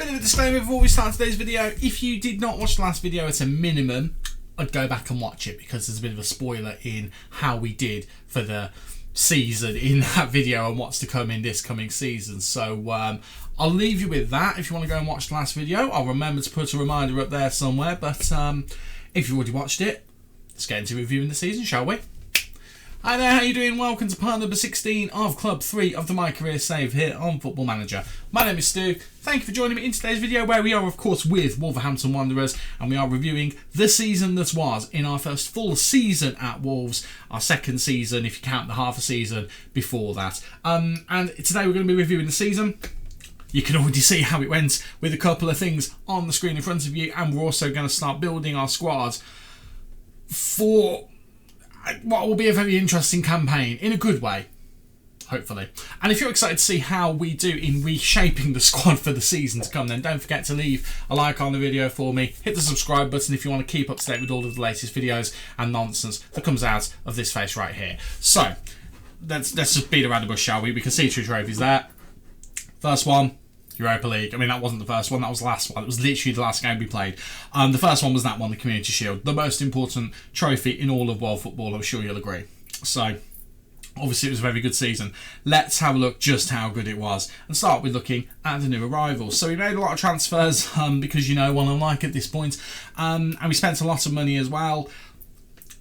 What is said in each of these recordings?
Bit of a disclaimer before we start today's video. If you did not watch the last video, at a minimum, I'd go back and watch it because there's a bit of a spoiler in how we did for the season in that video and what's to come in this coming season. So I'll leave you with that. If you want to go and watch the last video, I'll remember to put a reminder up there somewhere. But if you've already watched it, let's get into reviewing the season, shall we? Hi there, how you doing? Welcome to part number 16 of Club 3 of the MyCareer save here on Football Manager. My name is Stu. Thank you for joining me in today's video, where we are of course with Wolverhampton Wanderers, and we are reviewing the season that was in our first full season at Wolves, our second season if you count the half a season before that. And today we're going to be reviewing the season. You can already see how it went with a couple of things on the screen in front of you, and we're also going to start building our squad for what will be a very interesting campaign, in a good way, hopefully. And if you're excited to see how we do in reshaping the squad for the season to come, then don't forget to leave a like on the video for me. Hit the subscribe button if you want to keep up to date with all of the latest videos and nonsense that comes out of this face right here. So, let's just beat around the bush, shall we? We can see two trophies there. First one, Europa League. I mean, that wasn't the first one, that was the last one. It was literally the last game we played. The first one was that one, the Community Shield. The most important trophy in all of world football, I'm sure you'll agree. So, obviously it was a very good season. Let's have a look just how good it was and start with looking at the new arrivals. So we made a lot of transfers because, you know, what I'm like at this point. And we spent a lot of money as well.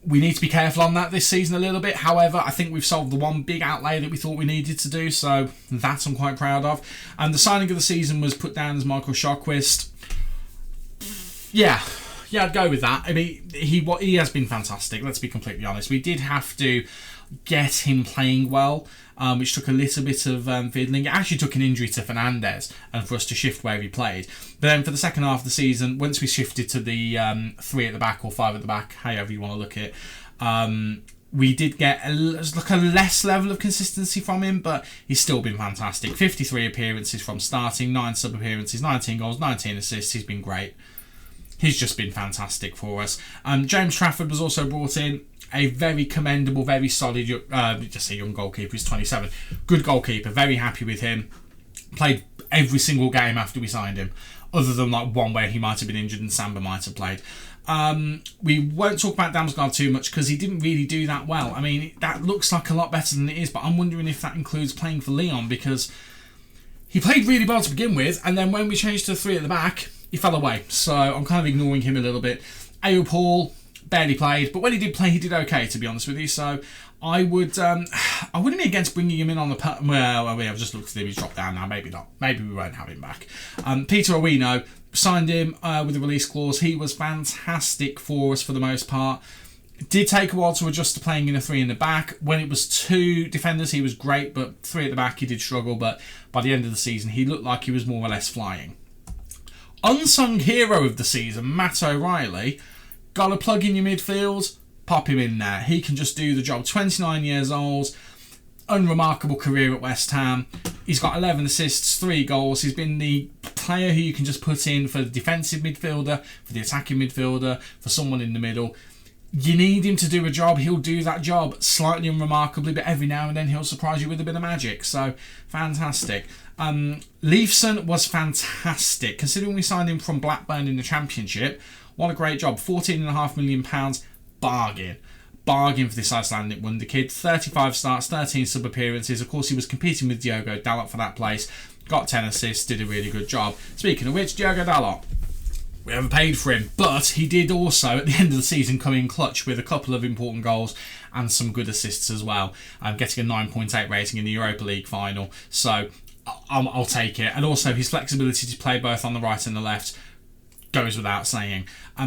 We need to be careful on that this season a little bit. However, I think we've solved the one big outlay that we thought we needed to do, so that I'm quite proud of. And the signing of the season was put down as Michael Shockwist. Yeah, I'd go with that. I mean, he has been fantastic, let's be completely honest. We did have to get him playing well, which took a little bit of fiddling. It actually took an injury to Fernandez and for us to shift where he played. But then for the second half of the season, once we shifted to the 3 at the back or 5 at the back, however you want to look at it, we did get a less level of consistency from him, but he's still been fantastic. 53 appearances from starting, 9 sub-appearances, 19 goals, 19 assists. He's been great. He's just been fantastic for us. James Trafford was also brought in. A very commendable, very solid, just a young goalkeeper. He's 27. Good goalkeeper. Very happy with him. Played every single game after we signed him, other than like one where he might have been injured and Samba might have played. We won't talk about Damsgaard too much because he didn't really do that well. I mean, that looks like a lot better than it is, but I'm wondering if that includes playing for Lyon, because he played really well to begin with, and then when we changed to 3 at the back, he fell away. So I'm kind of ignoring him a little bit. Ayo Paul barely played, but when he did play, he did okay, to be honest with you. So I wouldn't be against bringing him in on the well, I've just looked at him, he's dropped down now, maybe not, maybe we won't have him back. Peter Owino, signed him with a release clause. He was fantastic for us for the most part. It did take a while to adjust to playing in a 3 in the back. When it was 2 defenders, he was great, but 3 at the back, he did struggle. But by the end of the season, he looked like he was more or less flying. Unsung hero of the season, Matt O'Reilly. Got a plug in your midfield, pop him in there. He can just do the job. 29 years old, unremarkable career at West Ham. He's got 11 assists, 3 goals. He's been the player who you can just put in for the defensive midfielder, for the attacking midfielder, for someone in the middle. You need him to do a job, he'll do that job slightly unremarkably, but every now and then he'll surprise you with a bit of magic. So, fantastic. Leifson was fantastic. Considering we signed him from Blackburn in the Championship, what a great job. £14.5 million. Bargain. Bargain for this Icelandic wonder kid. 35 starts, 13 sub-appearances. Of course, he was competing with Diogo Dalot for that place. Got 10 assists, did a really good job. Speaking of which, Diogo Dalot, we haven't paid for him, but he did also, at the end of the season, come in clutch with a couple of important goals and some good assists as well. Getting a 9.8 rating in the Europa League final. So, I'll take it. And also, his flexibility to play both on the right and the left goes without saying.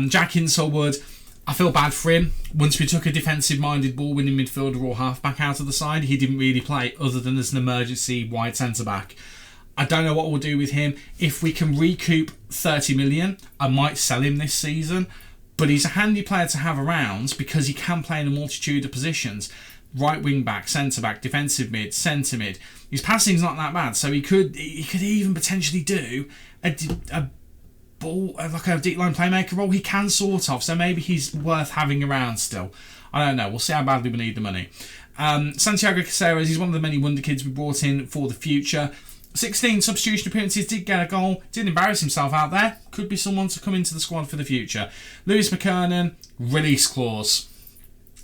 Jack Hinselwood, I feel bad for him. Once we took a defensive-minded ball-winning midfielder or half-back out of the side, he didn't really play other than as an emergency wide centre-back. I don't know what we'll do with him. If we can recoup 30 million, I might sell him this season. But he's a handy player to have around because he can play in a multitude of positions. Right wing-back, centre-back, defensive mid, centre-mid. His passing's not that bad, so he could even potentially do a ball, like a deep line playmaker role. He can sort of, so maybe he's worth having around still. I don't know, we'll see how badly we need the money. Santiago Caceres, he's one of the many wonder kids we brought in for the future. 16 substitution appearances, did get a goal, did embarrass himself out there. Could be someone to come into the squad for the future. Lewis McKernan, release clause.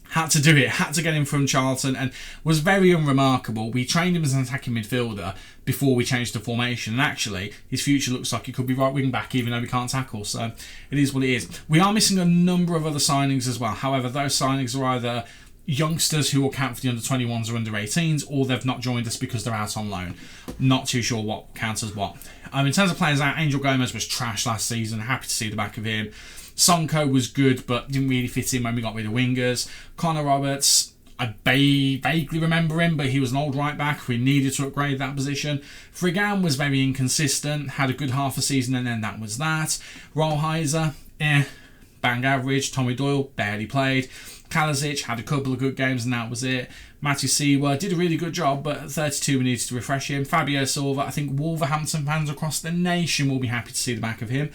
Had to do it, had to get him from Charlton, and was very unremarkable. We trained him as an attacking midfielder before we changed the formation, and actually his future looks like he could be right wing back even though we can't tackle, so it is what it is. We are missing a number of other signings as well. However, those signings are either youngsters who will count for the under-21s or under-18s, or they've not joined us because they're out on loan. Not too sure what counts as what. In terms of players out, Angel Gomez was trash last season. Happy to see the back of him. Sonko was good, but didn't really fit in when we got rid of wingers. Connor Roberts, I vaguely remember him, but he was an old right back. We needed to upgrade that position. Frigan was very inconsistent, had a good half a season, and then that was that. Rollheiser, bang average. Tommy Doyle, barely played. Kalasic had a couple of good games, and that was it. Matthew Seawer did a really good job, but at 32 we needed to refresh him. Fabio Silva, I think Wolverhampton fans across the nation will be happy to see the back of him.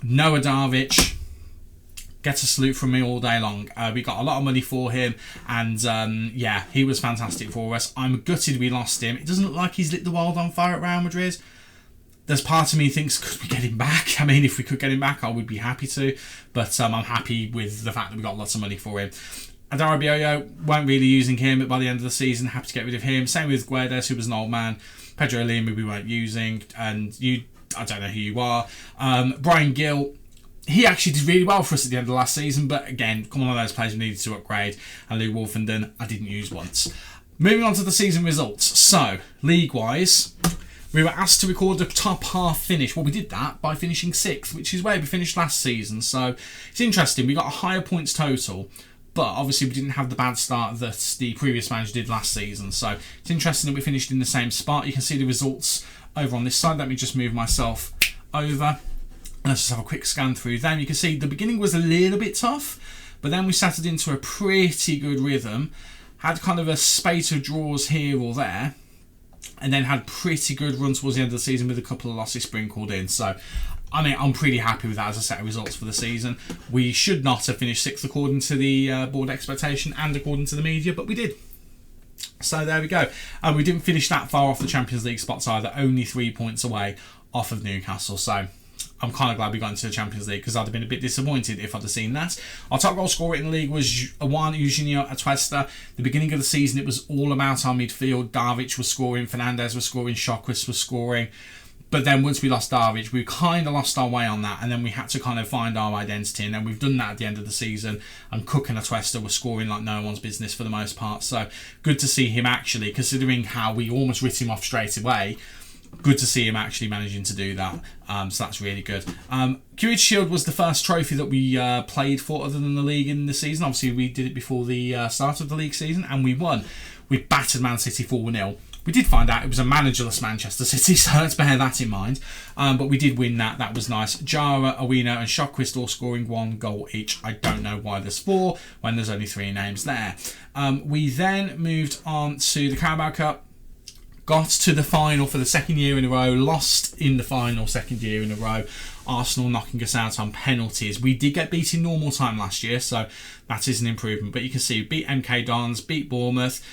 Noah Darvic gets a salute from me all day long. We got a lot of money for him, and yeah, he was fantastic for us. I'm gutted we lost him. It doesn't look like he's lit the world on fire at Real Madrid. There's part of me thinks, could we get him back? I mean, if we could get him back, I would be happy to, but I'm happy with the fact that we got lots of money for him. Adara Bioyo, weren't really using him, but by the end of the season, happy to get rid of him. Same with Guedes, who was an old man. Pedro Lima, we weren't using, and you, I don't know who you are. Brian Gill, he actually did really well for us at the end of last season, but again, one of those players we needed to upgrade. And Lou Wolfenden, I didn't use once. Moving on to the season results. So, league-wise, we were asked to record a top half finish. Well, we did that by finishing 6th, which is where we finished last season. So, it's interesting. We got a higher points total, but obviously we didn't have the bad start that the previous manager did last season. So, it's interesting that we finished in the same spot. You can see the results over on this side. Let me just move myself over. Let's just have a quick scan through them. You can see the beginning was a little bit tough, but then we settled into a pretty good rhythm. Had kind of a spate of draws here or there, and then had pretty good run towards the end of the season with a couple of losses sprinkled in. So, I mean, I'm pretty happy with that as a set of results for the season. We should not have finished 6th according to the board expectation and according to the media, but we did. So there we go. We didn't finish that far off the Champions League spots either, only 3 points away off of Newcastle. So I'm kind of glad we got into the Champions League, because I'd have been a bit disappointed if I'd have seen that. Our top goal scorer in the league was Juan Eugenio Atuesta. The beginning of the season, it was all about our midfield. Darvic was scoring, Fernandez was scoring, Shokwis was scoring. But then once we lost Darvic, we kind of lost our way on that, and then we had to kind of find our identity, and then we've done that at the end of the season, and Cook and Atuesta were scoring like no one's business for the most part. So good to see him actually, considering how we almost writ him off straight away. Good to see him actually managing to do that. So that's really good. Community Shield was the first trophy that we played for other than the league in the season. Obviously, we did it before the start of the league season, and we won. We battered Man City 4-0. We did find out it was a managerless Manchester City, so let's bear that in mind. But we did win that. That was nice. Jara, Owino and Shokwist all scoring 1 goal each. I don't know why there's 4 when there's only 3 names there. We then moved on to the Carabao Cup. Got to the final for the second year in a row. Lost in the final second year in a row. Arsenal knocking us out on penalties. We did get beat in normal time last year, so that is an improvement. But you can see, beat MK Dons, beat Bournemouth,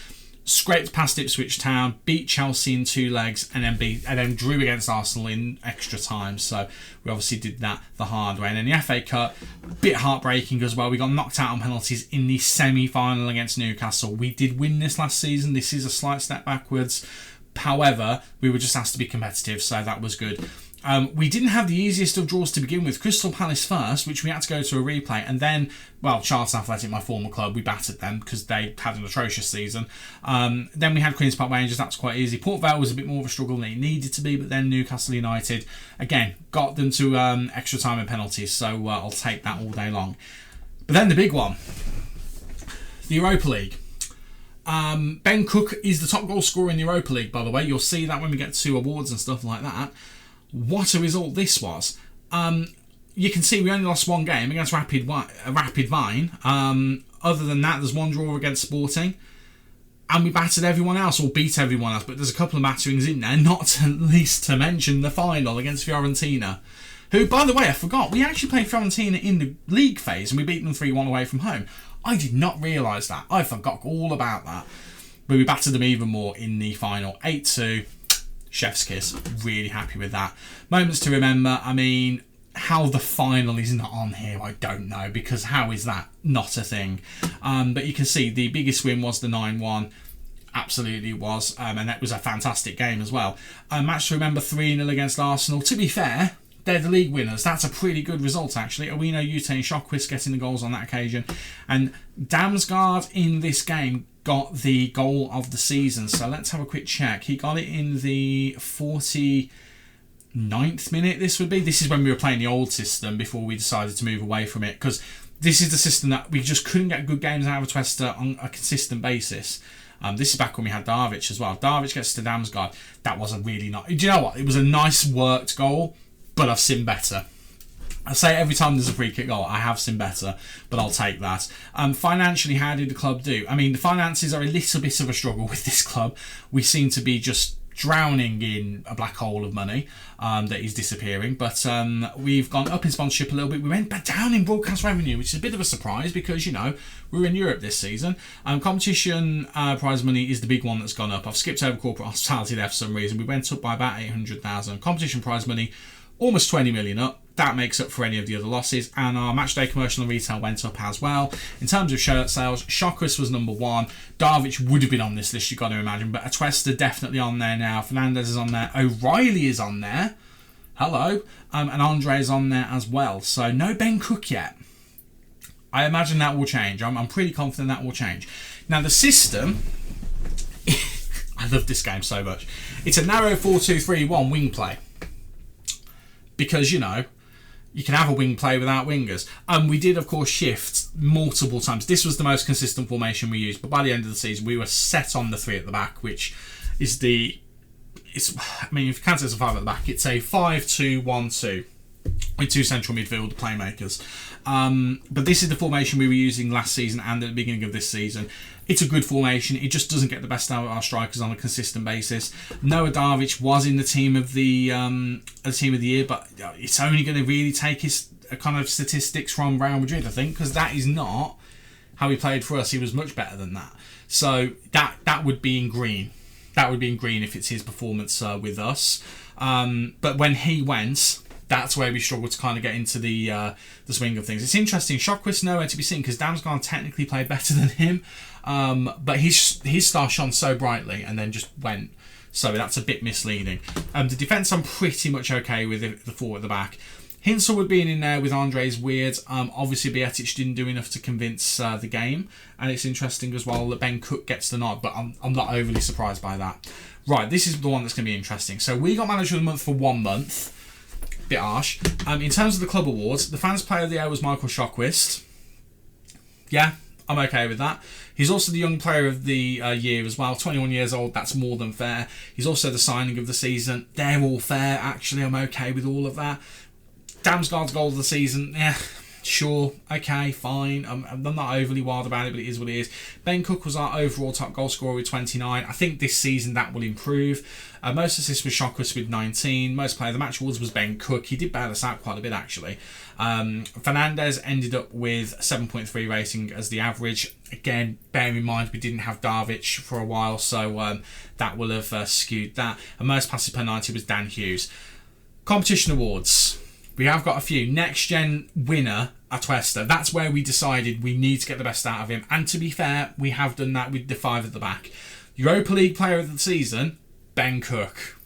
scraped past Ipswich Town, beat Chelsea in 2 legs, and then drew against Arsenal in extra time. So we obviously did that the hard way. And then the FA Cup, a bit heartbreaking as well. We got knocked out on penalties in the semi-final against Newcastle. We did win this last season. This is a slight step backwards. However, we were just asked to be competitive, so that was good. We didn't have the easiest of draws to begin with. Crystal Palace first, which we had to go to a replay, and then, well, Charlton Athletic, my former club, we battered them because they had an atrocious season. Then we had Queen's Park Rangers, that's quite easy. Port Vale was a bit more of a struggle than it needed to be, but then Newcastle United, again, got them to extra time and penalties, so I'll take that all day long. But then the big one, the Europa League. Ben Cook is the top goal scorer in the Europa League, by the way. You'll see that when we get to awards and stuff like that. What a result this was. You can see we only lost 1 game against Rapid Vine. Other than that, there's 1 draw against Sporting. And we battered everyone else, or beat everyone else. But there's a couple of batterings in there, not least to mention the final against Fiorentina. Who, by the way, I forgot, we actually played Fiorentina in the league phase and we beat them 3-1 away from home. I did not realise that. I forgot all about that. But we battered them even more in the final. 8-2. chef's kiss. Really happy with that. Moments to remember. I mean, how the final is not on here, I don't know, because how is that not a thing? But you can see the biggest win was the 9-1. Absolutely was, and that was a fantastic game as well. Match to remember, 3-0 against Arsenal. To be fair, they're the league winners. That's a pretty good result, actually. Owino, Ute and Shockquist getting the goals on that occasion. And Damsgaard in this game got the goal of the season. So let's have a quick check. He got it in the 49th minute, this would be. This is when we were playing the old system before we decided to move away from it. Because this is the system that we just couldn't get good games out of Twester on a consistent basis. This is back when we had Darvic as well. Darvic gets to Damsgaard. That was a really nice... Do you know what? It was a nice worked goal, but I've seen better. I say every time there's a free kick goal, I have seen better, but I'll take that. Financially, how did the club do? I mean, the finances are a little bit of a struggle with this club. We seem to be just drowning in a black hole of money that is disappearing, but we've gone up in sponsorship a little bit. We went back down in broadcast revenue, which is a bit of a surprise because, you know, we're in Europe this season. Competition prize money is the big one that's gone up. I've skipped over corporate hospitality there for some reason. We went up by about 800,000. Competition prize money almost 20 million up. That makes up for any of the other losses, and our matchday commercial and retail went up as well. In terms of shirt sales, Shockquist was number one. Darvic would have been on this list, you've got to imagine, but Atuesta definitely on there now. Fernandez is on there. O'Reilly is on there. Hello. And Andre is on there as well. So no Ben Cook yet. I imagine that will change. I'm pretty confident that will change. Now the system... I love this game so much. It's a narrow 4-2-3-1 wing play. Because, you know, you can have a wing play without wingers. We did, of course, shift multiple times. This was the most consistent formation we used. But by the end of the season, we were set on the 3 at the back, which is the... I mean, if you can't say it's a 5 at the back, it's a 5-2-1-2 with 2 central midfield playmakers. But this is the formation we were using last season and at the beginning of this season. It's a good formation. It just doesn't get the best out of our strikers on a consistent basis. Noah Darvic was in the team of the year, but it's only going to really take his kind of statistics from Real Madrid, I think, because that is not how he played for us. He was much better than that. So that would be in green. That would be in green if it's his performance with us. But when he went, that's where we struggled to kind of get into the swing of things. It's interesting. Shockquist nowhere to be seen because Damsgaard technically played better than him, but his star shone so brightly and then just went. So that's a bit misleading. The defence I'm pretty much okay with the 4 at the back. Hinsel would be in there with Andre's weird. Obviously, Bietic didn't do enough to convince the game. And it's interesting as well that Ben Cook gets the nod, but I'm not overly surprised by that. Right, this is the one that's going to be interesting. So we got Manager of the Month for 1 month. Bit harsh. In terms of the club awards, the Fans Player of the Year was Michael Shockquist. Yeah, I'm okay with that. He's also the Young Player of the Year as well. 21 years old, that's more than fair. He's also the Signing of the Season. They're all fair, actually. I'm okay with all of that. Damsgaard's Goal of the Season, yeah, sure, okay, fine. I'm not overly wild about it, but it is what it is. Ben Cook was our overall top goal scorer with 29. I think this season that will improve. Most assists was Shockquist with 19. Most player of the match awards was Ben Cook. He did bail us out quite a bit, actually. Fernandez ended up with 7.3 rating as the average. Again, bear in mind we didn't have Darvic for a while, so that will have skewed that. And most passes per 90 was Dan Hughes. Competition awards. We have got a few. Next Gen winner, Atuesta. That's where we decided we need to get the best out of him. And to be fair, we have done that with the 5 at the back. Europa League Player of the Season, Ben Cook.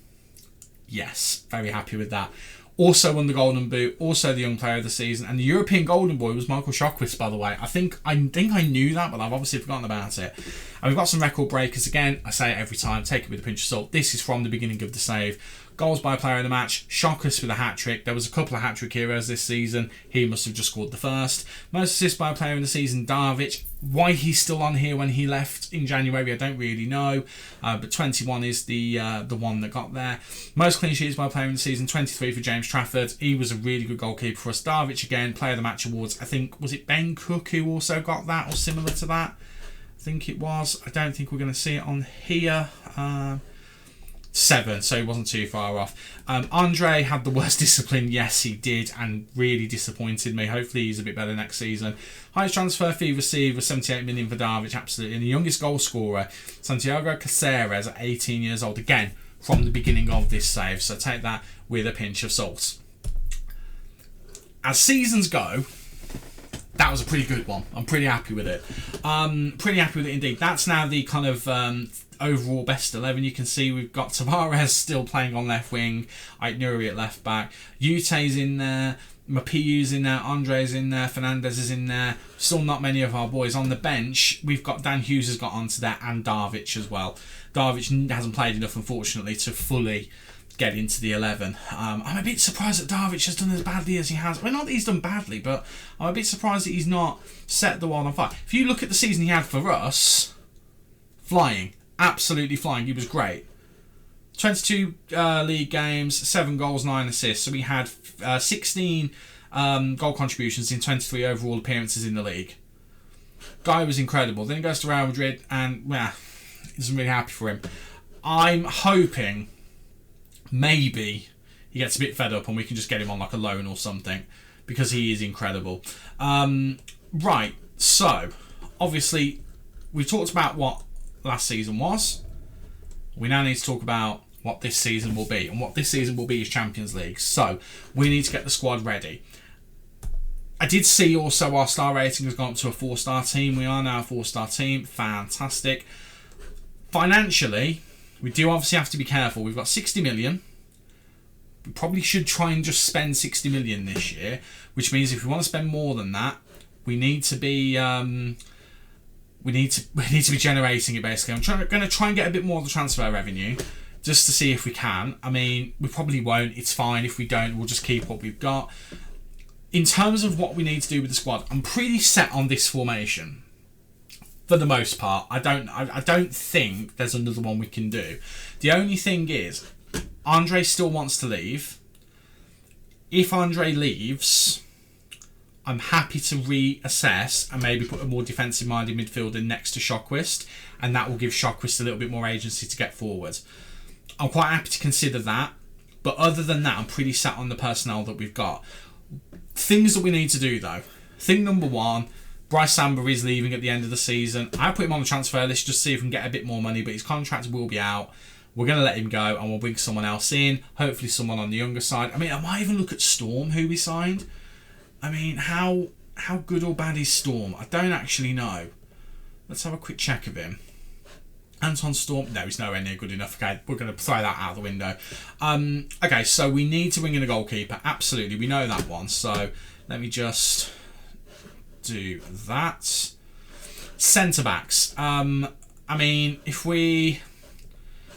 Yes, very happy with that. Also won the Golden Boot, also the Young Player of the Season, and the European Golden Boy was Michael Shockquist, by the way. I think I knew that, but I've obviously forgotten about it. And we've got some record breakers again. I say it every time, take it with a pinch of salt. This is from the beginning of the save. Goals by player of the match, Shockquist with a hat-trick. There was a couple of hat-trick heroes this season. He must have just scored the first. Most assists by a player in the season, Darvic. Why he's still on here when he left in January, I don't really know. But 21 is the one that got there. Most clean sheets by a player in the season, 23 for James Trafford. He was a really good goalkeeper for us. Darvic again, player of the match awards. I think, was it Ben Cook who also got that or similar to that? I think it was. I don't think we're going to see it on here. 7, so he wasn't too far off. Andre had the worst discipline. Yes, he did, and really disappointed me. Hopefully he's a bit better next season. Highest transfer fee received was 78 million for Darvic, absolutely. And the youngest goal scorer, Santiago Caceres, at 18 years old. Again, from the beginning of this save, so take that with a pinch of salt. As seasons go, that was a pretty good one. I'm pretty happy with it. Pretty happy with it indeed. That's now the kind of overall best 11. You can see we've got Tavares still playing on left wing, Aït-Nouri at left back, Ute's in there, Mapiyu's in there, Andre's in there, Fernandez is in there. Still not many of our boys on the bench. We've got Dan Hughes has got onto there, and Darvic as well. Darvic hasn't played enough, unfortunately, to fully get into the 11. I'm a bit surprised that Darvic has done as badly as he has. Well, not that he's done badly, but I'm a bit surprised that he's not set the world on fire. If you look at the season he had for us, flying, absolutely flying. He was great. 22 league games, 7 goals, 9 assists. So we had 16 goal contributions in 23 overall appearances in the league. Guy was incredible. Then he goes to Real Madrid and, isn't really happy for him. I'm hoping maybe he gets a bit fed up and we can just get him on like a loan or something, because he is incredible. Right, so obviously we've talked about what last season was. We now need to talk about what this season will be, and what this season will be is Champions League. So we need to get the squad ready. I did see also our star rating has gone up to a 4-star team. We are now a 4-star team. Fantastic. Financially, we do obviously have to be careful. We've got 60 million. We probably should try and just spend 60 million this year, which means if we want to spend more than that, we need to be we need to be generating it basically. I'm going to try and get a bit more of the transfer revenue just to see if we can. I mean, we probably won't. It's fine if we don't. We'll just keep what we've got. In terms of what we need to do with the squad, I'm pretty set on this formation for the most part. I don't think there's another one we can do. The only thing is, Andre still wants to leave. If Andre leaves, I'm happy to reassess and maybe put a more defensive-minded midfielder next to Shokwist, and that will give Shokwist a little bit more agency to get forward. I'm quite happy to consider that, but other than that, I'm pretty set on the personnel that we've got. Things that we need to do, though. Thing number one, Bryce Samba is leaving at the end of the season. I put him on the transfer list just to see if we can get a bit more money, but his contract will be out. We're going to let him go, and we'll bring someone else in, hopefully someone on the younger side. I mean, I might even look at Storm, who we signed. I mean, how good or bad is Storm? I don't actually know. Let's have a quick check of him. Anton Storm. No, he's nowhere near good enough. Okay, we're going to throw that out the window. Okay, so we need to bring in a goalkeeper. Absolutely, we know that one. So let me just do that. Centre-backs. I mean, if we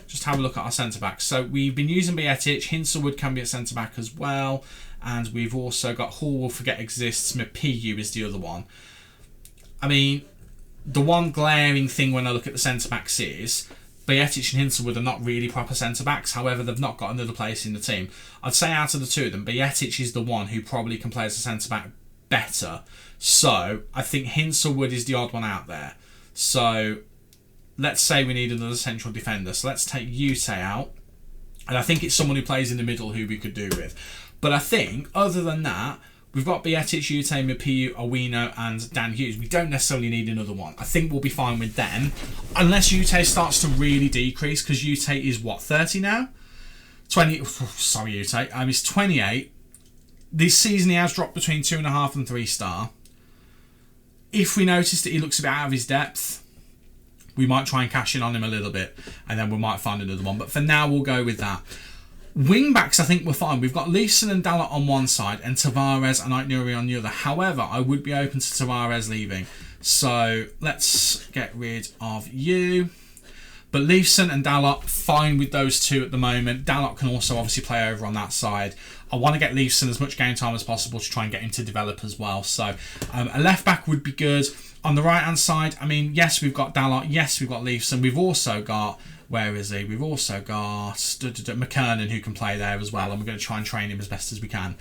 just have a look at our centre-backs. So we've been using Bietic. Hinselwood can be a centre-back as well. And we've also got Hall Will Forget Exists. Mapiyu is the other one. I mean, the one glaring thing when I look at the centre-backs is Bietic and Hinselwood are not really proper centre-backs. However, they've not got another place in the team. I'd say out of the two of them, Bietic is the one who probably can play as a centre-back better. So I think Hinselwood is the odd one out there. So let's say we need another central defender. So let's take Ute out. And I think it's someone who plays in the middle who we could do with. But I think, other than that, we've got Bietic, Ute, Mapiyu, Owino, and Dan Hughes. We don't necessarily need another one. I think we'll be fine with them. Unless Ute starts to really decrease, because Ute is, what, 30 now? 20... Oh, sorry, Ute. He's 28. This season he has dropped between 2.5 and 3-star. If we notice that he looks a bit out of his depth, we might try and cash in on him a little bit, and then we might find another one. But for now, we'll go with that. Wing-backs, I think we're fine. We've got Leeson and Dalot on one side and Tavares and Aït-Nouri on the other. However, I would be open to Tavares leaving. So let's get rid of you. But Leeson and Dalot, fine with those two at the moment. Dalot can also obviously play over on that side. I want to get Leeson as much game time as possible to try and get him to develop as well. So a left-back would be good. On the right-hand side, I mean, yes, we've got Dalot. Yes, we've got Leeson. We've also got... Where is he? We've also got McKernan who can play there as well, and we're going to try and train him as best as we can.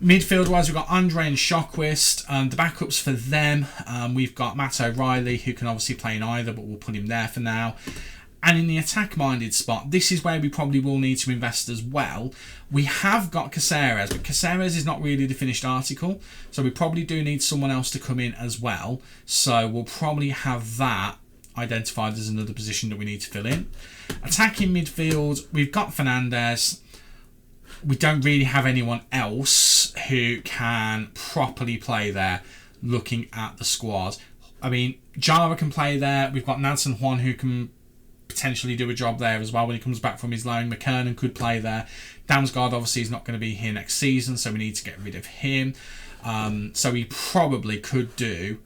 Midfield-wise, we've got Andre and Shokwist. The backups for them, we've got Matt O'Reilly, who can obviously play in either, but we'll put him there for now. And in the attack-minded spot, this is where we probably will need to invest as well. We have got Caceres, but Caceres is not really the finished article, so we probably do need someone else to come in as well. So we'll probably have that identified as another position that we need to fill in. Attacking midfield, we've got Fernandes. We don't really have anyone else who can properly play there looking at the squad. I mean, Jara can play there. We've got Nansen Juan who can potentially do a job there as well when he comes back from his loan. McKernan could play there. Damsgaard obviously is not going to be here next season, so we need to get rid of him. So we probably could do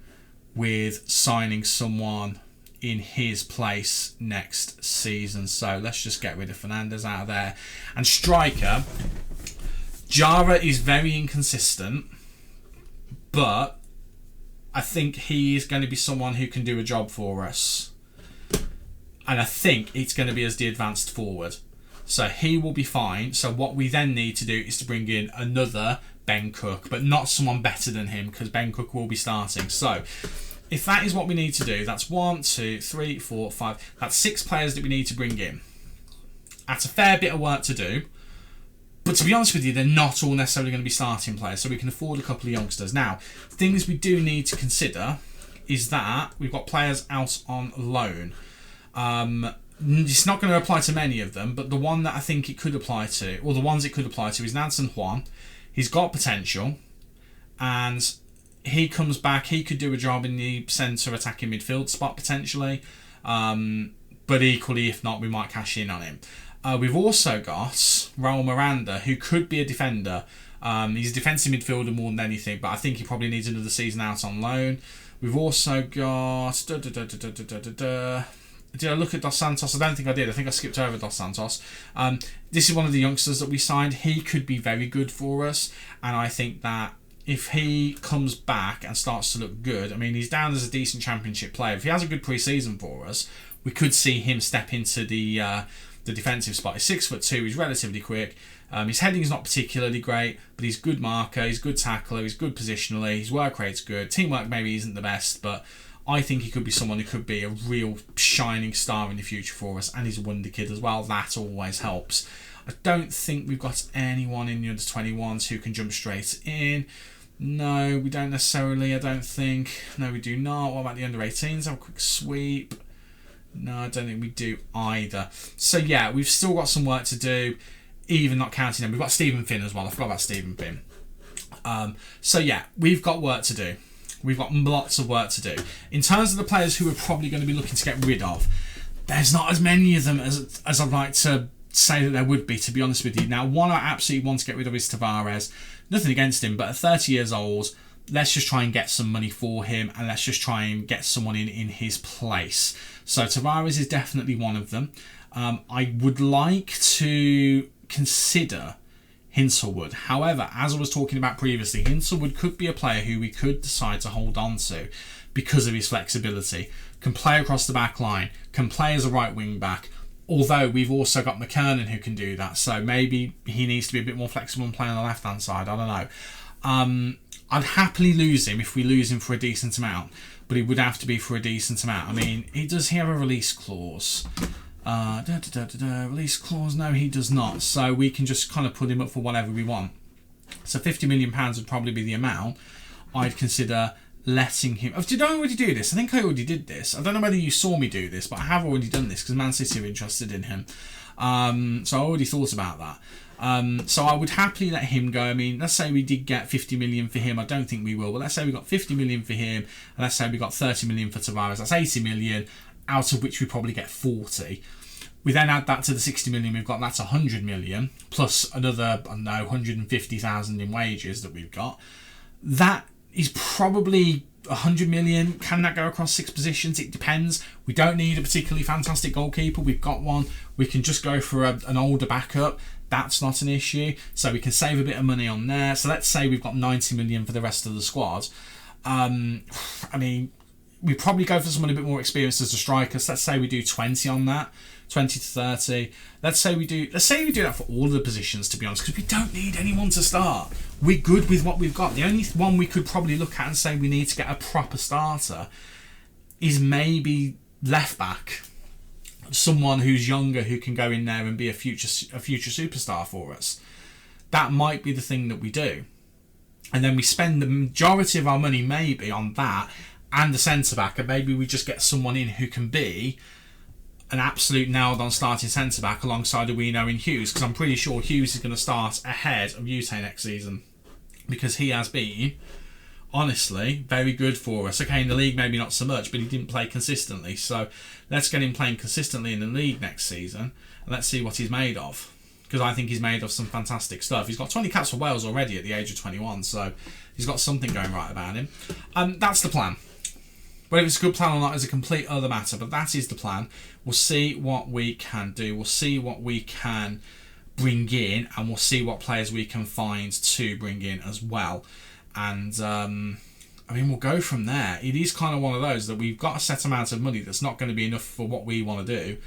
with signing someone in his place next season. So let's just get rid of Fernandes out of there. And striker, Jara is very inconsistent, but I think he is going to be someone who can do a job for us. And I think it's going to be as the advanced forward. So he will be fine. So what we then need to do is to bring in another Ben Cook, but not someone better than him, because Ben Cook will be starting. So if that is what we need to do, that's 1, 2, 3, 4, 5. That's 6 players that we need to bring in. That's a fair bit of work to do. But to be honest with you, they're not all necessarily going to be starting players, so we can afford a couple of youngsters. Now, things we do need to consider is that we've got players out on loan. It's not going to apply to many of them, but the one that I think it could apply to, or the ones it could apply to, is Nansen Juan. He's got potential, and he comes back. He could do a job in the centre attacking midfield spot potentially, but equally, if not, we might cash in on him. We've also got Raul Miranda, who could be a defender. He's a defensive midfielder more than anything, but I think he probably needs another season out on loan. We've also got... Did I look at Dos Santos? I don't think I did. I think I skipped over Dos Santos. This is one of the youngsters that we signed. He could be very good for us, and I think that if he comes back and starts to look good, I mean, he's down as a decent championship player. If he has a good pre-season for us, we could see him step into the defensive spot. He's 6'2", he's relatively quick. His heading is not particularly great, but he's good marker, he's good tackler, he's good positionally, his work rate's good. Teamwork maybe isn't the best, but I think he could be someone who could be a real shining star in the future for us, and he's a wonder kid as well. That always helps. I don't think we've got anyone in the under 21s who can jump straight in. No, we don't necessarily, I don't think. No, we do not. What about the under 18s? Have a quick sweep. No, I don't think we do either. So yeah, we've still got some work to do, even not counting them. We've got Stephen Finn as well. I forgot about Stephen Finn. So yeah, we've got work to do. We've got lots of work to do. In terms of the players who we're probably going to be looking to get rid of, there's not as many of them as I'd like to say that there would be, to be honest with you. Now, one I absolutely want to get rid of is Tavares. Nothing against him, but at 30 years old, let's just try and get some money for him, and let's just try and get someone in his place. So Tavares is definitely one of them. I would like to consider Hinselwood. However, as I was talking about previously, Hinselwood could be a player who we could decide to hold on to because of his flexibility. Can play across the back line, can play as a right wing back, although we've also got McKernan who can do that, so maybe he needs to be a bit more flexible and play on the left hand side. I don't know. I'd happily lose him if we lose him for a decent amount, but it would have to be for a decent amount. I mean, does he have a release clause? Release clause? No, he does not. So we can just kind of put him up for whatever we want. So £50 million would probably be the amount I'd consider letting him. Oh, did I already do this? I think I already did this. I don't know whether you saw me do this, but I have already done this because Man City are interested in him. So I already thought about that. So I would happily let him go. I mean, let's say we did get 50 million for him. I don't think we will, but let's say we got 50 million for him, and let's say we got 30 million for Tavares. That's 80 million, out of which we probably get 40. We then add that to the 60 million we've got. That's 100 million plus another, I don't know, 150,000 in wages that we've got. That is probably 100 million. Can that go across 6 positions? It depends. We don't need a particularly fantastic goalkeeper. We've got one. We can just go for an older backup. That's not an issue. So we can save a bit of money on there. So let's say we've got 90 million for the rest of the squad. I mean, we probably go for someone a bit more experienced as a striker. So let's say we do 20 on that. 20 to 30. Let's say we do that for all of the positions, to be honest, because we don't need anyone to start. We're good with what we've got. The only one we could probably look at and say we need to get a proper starter is maybe left back. Someone who's younger who can go in there and be a future superstar for us. That might be the thing that we do. And then we spend the majority of our money maybe on that, and the centre-back, and maybe we just get someone in who can be an absolute nailed-on starting centre-back alongside Owino and Hughes, because I'm pretty sure Hughes is going to start ahead of Ute next season, because he has been, honestly, very good for us. Okay, in the league maybe not so much, but he didn't play consistently, so let's get him playing consistently in the league next season, and let's see what he's made of, because I think he's made of some fantastic stuff. He's got 20 caps for Wales already at the age of 21, so he's got something going right about him. That's the plan. Whether it's a good plan or not is a complete other matter, but that is the plan. We'll see what we can do. We'll see what we can bring in, and we'll see what players we can find to bring in as well. And, I mean, we'll go from there. It is kind of one of those that we've got a set amount of money that's not going to be enough for what we want to do.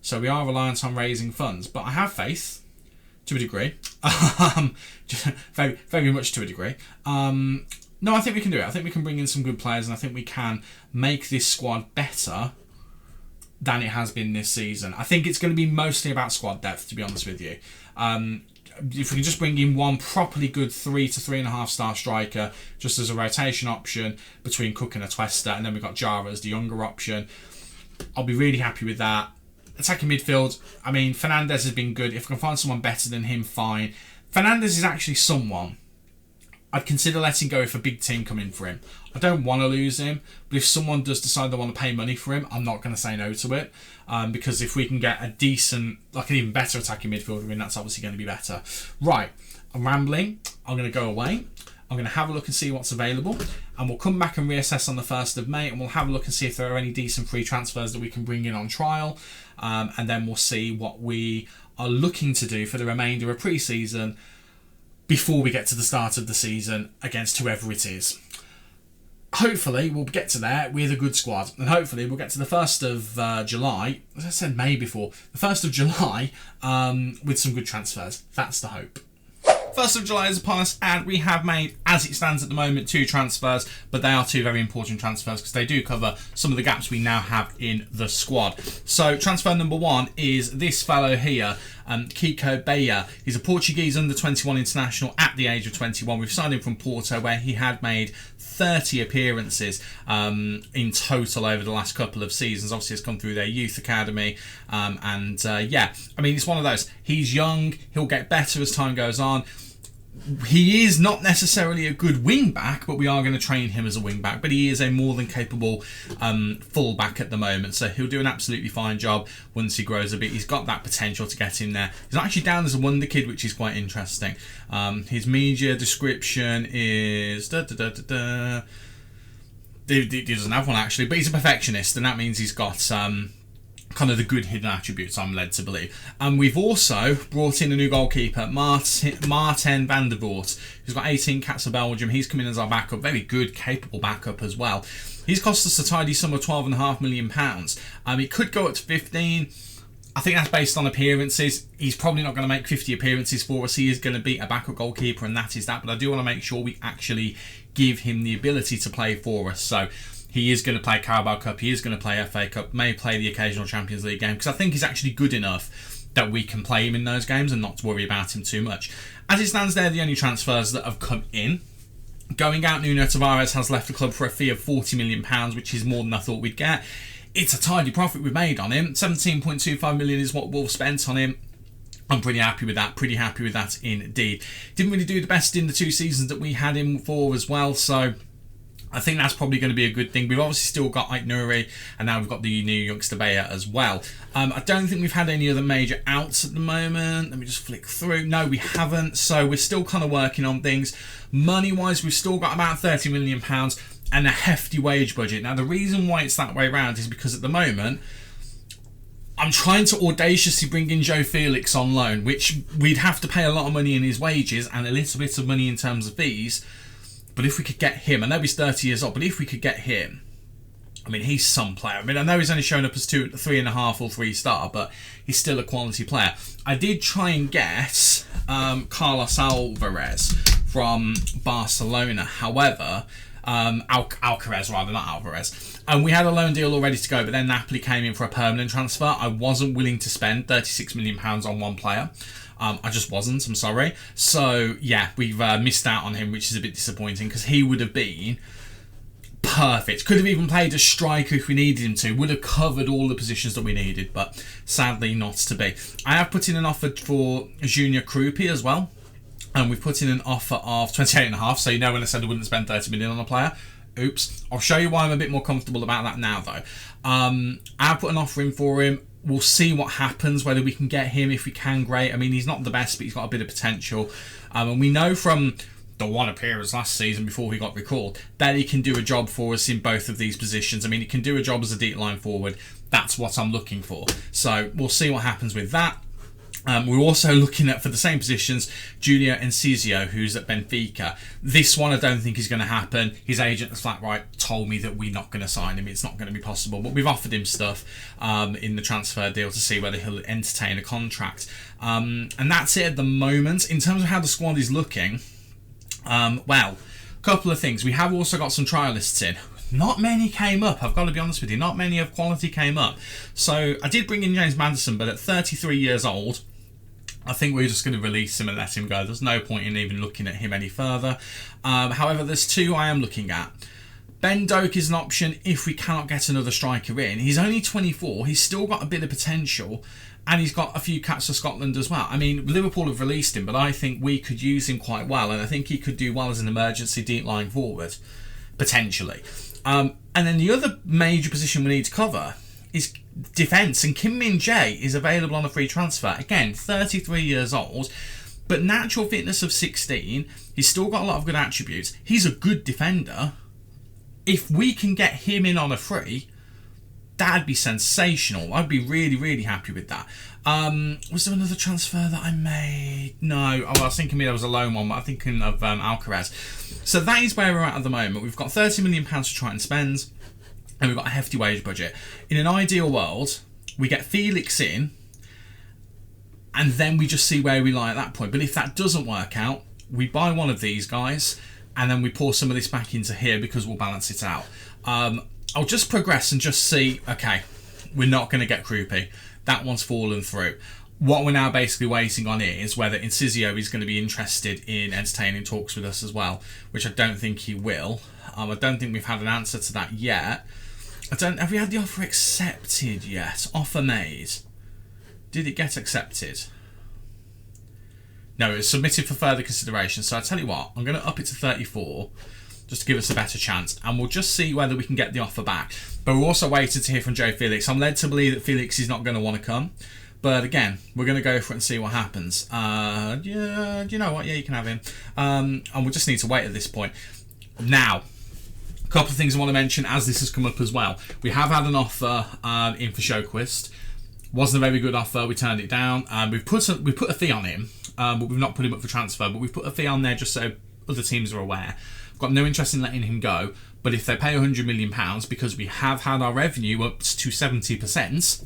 So we are reliant on raising funds. But I have faith, to a degree. Very, very much to a degree. No, I think we can do it. I think we can bring in some good players, and I think we can make this squad better than it has been this season. I think it's going to be mostly about squad depth, to be honest with you. If we can just bring in one properly good 3 to 3.5 star striker, just as a rotation option between Cook and Atuesta, and then we've got Jara as the younger option, I'll be really happy with that. Attacking midfield, I mean, Fernandes has been good. If I can find someone better than him, fine. Fernandes is actually someone I'd consider letting go if a big team come in for him. I don't want to lose him, but if someone does decide they want to pay money for him, I'm not going to say no to it. Because if we can get a decent, like an even better attacking midfielder in, that's obviously going to be better. Right, I'm rambling. I'm going to go away. I'm going to have a look and see what's available, and we'll come back and reassess on the 1st of May, and we'll have a look and see if there are any decent free transfers that we can bring in on trial, and then we'll see what we are looking to do for the remainder of pre-season before we get to the start of the season against whoever it is. Hopefully we'll get to there with a good squad, and hopefully we'll get to the 1st of July, as I said May before, the 1st of July with some good transfers. That's the hope. 1st of July is upon us, and we have made, as it stands at the moment, 2 transfers, but they are 2 very important transfers because they do cover some of the gaps we now have in the squad. So transfer number 1 is this fellow here, Kiko Beya. He's a Portuguese under-21 international at the age of 21. We've signed him from Porto, where he had made 30 appearances in total over the last couple of seasons. Obviously, it's come through their youth academy, yeah, I mean, it's one of those. He's young, he'll get better as time goes on. He is not necessarily a good wing back, but we are going to train him as a wing back. But he is a more than capable full back at the moment, so he'll do an absolutely fine job once he grows a bit. He's got that potential to get in there. He's actually down as a wonder kid, which is quite interesting. His media description is he doesn't have one actually, but he's a perfectionist, and that means he's got kind of the good hidden attributes, I'm led to believe. And we've also brought in a new goalkeeper, Martin van der Voort, who's got 18 caps for Belgium. He's come in as our backup, very good, capable backup as well. He's cost us a tidy sum of £12.5 million. It could go up to 15. I think that's based on appearances. He's probably not going to make 50 appearances for us. He is going to be a backup goalkeeper, and that is that. But I do want to make sure we actually give him the ability to play for us. So he is going to play Carabao Cup, he is going to play FA Cup, may play the occasional Champions League game, because I think he's actually good enough that we can play him in those games and not to worry about him too much. As it stands, they're the only transfers that have come in. Going out, Nuno Tavares has left the club for a fee of £40 million, which is more than I thought we'd get. It's a tidy profit we've made on him. 17.25 million is what Wolves spent on him. I'm pretty happy with that, indeed. Didn't really do the best in the 2 seasons that we had him for as well, so I think that's probably going to be a good thing. We've obviously still got Ait Nouri, and now we've got the new youngster Beya as well. I don't think we've had any other major outs at the moment. Let me just flick through. No, we haven't. So we're still kind of working on things. Money-wise, we've still got about £30 million and a hefty wage budget. Now, the reason why it's that way around is because at the moment, I'm trying to audaciously bring in Joe Felix on loan, which we'd have to pay a lot of money in his wages and a little bit of money in terms of fees. But if we could get him, I know he's 30 years old, but if we could get him, I mean, he's some player. I mean, I know he's only shown up as 3.5 or 3 star, but he's still a quality player. I did try and get Carlos Alvarez from Barcelona. However, Alcaraz rather, not Alvarez. And we had a loan deal all ready to go, but then Napoli came in for a permanent transfer. I wasn't willing to spend £36 million on one player. I just wasn't, I'm sorry. So, yeah, we've missed out on him, which is a bit disappointing, because he would have been perfect. Could have even played a striker if we needed him to. Would have covered all the positions that we needed, but sadly not to be. I have put in an offer for Junior Krupi as well, and we've put in an offer of 28.5. So you know when I said I wouldn't spend 30 million on a player. Oops. I'll show you why I'm a bit more comfortable about that now, though. I'll put an offer in for him. We'll see what happens, whether we can get him. If we can, great. I mean, he's not the best, but he's got a bit of potential. And we know from the one appearance last season before he got recalled that he can do a job for us in both of these positions. I mean, he can do a job as a deep line forward. That's what I'm looking for. So we'll see what happens with that. We're also looking at, for the same positions, Julio Enciso, who's at Benfica. This one I don't think is going to happen. His agent has flat right told me that we're not going to sign him. It's not going to be possible. But we've offered him stuff in the transfer deal to see whether he'll entertain a contract. And that's it at the moment. In terms of how the squad is looking, well, a couple of things. We have also got some trialists in. Not many came up, I've got to be honest with you. Not many of quality came up. So I did bring in James Maddison, but at 33 years old, I think we're just going to release him and let him go. There's no point in even looking at him any further. However, there's two I am looking at. Ben Doak is an option if we cannot get another striker in. He's only 24. He's still got a bit of potential. And he's got a few caps for Scotland as well. I mean, Liverpool have released him, but I think we could use him quite well. And I think he could do well as an emergency deep line forward, potentially. And then the other major position we need to cover is defence, and Kim Min-jae is available on a free transfer. Again, 33 years old, but natural fitness of 16. He's still got a lot of good attributes. He's a good defender. If we can get him in on a free, that'd be sensational. I'd be really, really happy with that. Was there another transfer that I made? No. I was thinking there was a loan one, but I'm thinking of Alcaraz. So that is where we're at the moment. We've got £30 million to try and spend, and we've got a hefty wage budget. In an ideal world, we get Felix in, and then we just see where we lie at that point. But if that doesn't work out, we buy one of these guys, and then we pour some of this back into here because we'll balance it out. I'll just progress and just see, okay, we're not going to get Krupi. That one's fallen through. What we're now basically waiting on is whether Enciso is going to be interested in entertaining talks with us as well, which I don't think he will. I don't think we've had an answer to that yet. Have we had the offer accepted yet? Offer made. Did it get accepted? No, it was submitted for further consideration. So I tell you what, I'm going to up it to 34 just to give us a better chance, and we'll just see whether we can get the offer back. But we're also waiting to hear from Joe Felix. I'm led to believe that Felix is not going to want to come. But again, we're going to go for it and see what happens. Yeah, you know what? Yeah, you can have him. And we'll just need to wait at this point. Now, a couple of things I want to mention as this has come up as well. We have had an offer in for Sjöquist. Wasn't a very good offer. We turned it down. We've put a fee on him, but we've not put him up for transfer. But we've put a fee on there just so other teams are aware. I've got no interest in letting him go. But if they pay £100 million, because we have had our revenue up to 70%,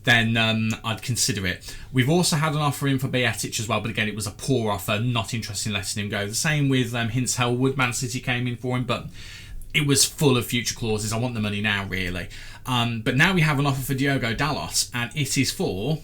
then I'd consider it. We've also had an offer in for Bejetic as well, but again, it was a poor offer. Not interested in letting him go. The same with Hintz Hellwood. Man City came in for him, but it was full of future clauses. I want the money now, really. But now we have an offer for Diogo Dalot, and it is for,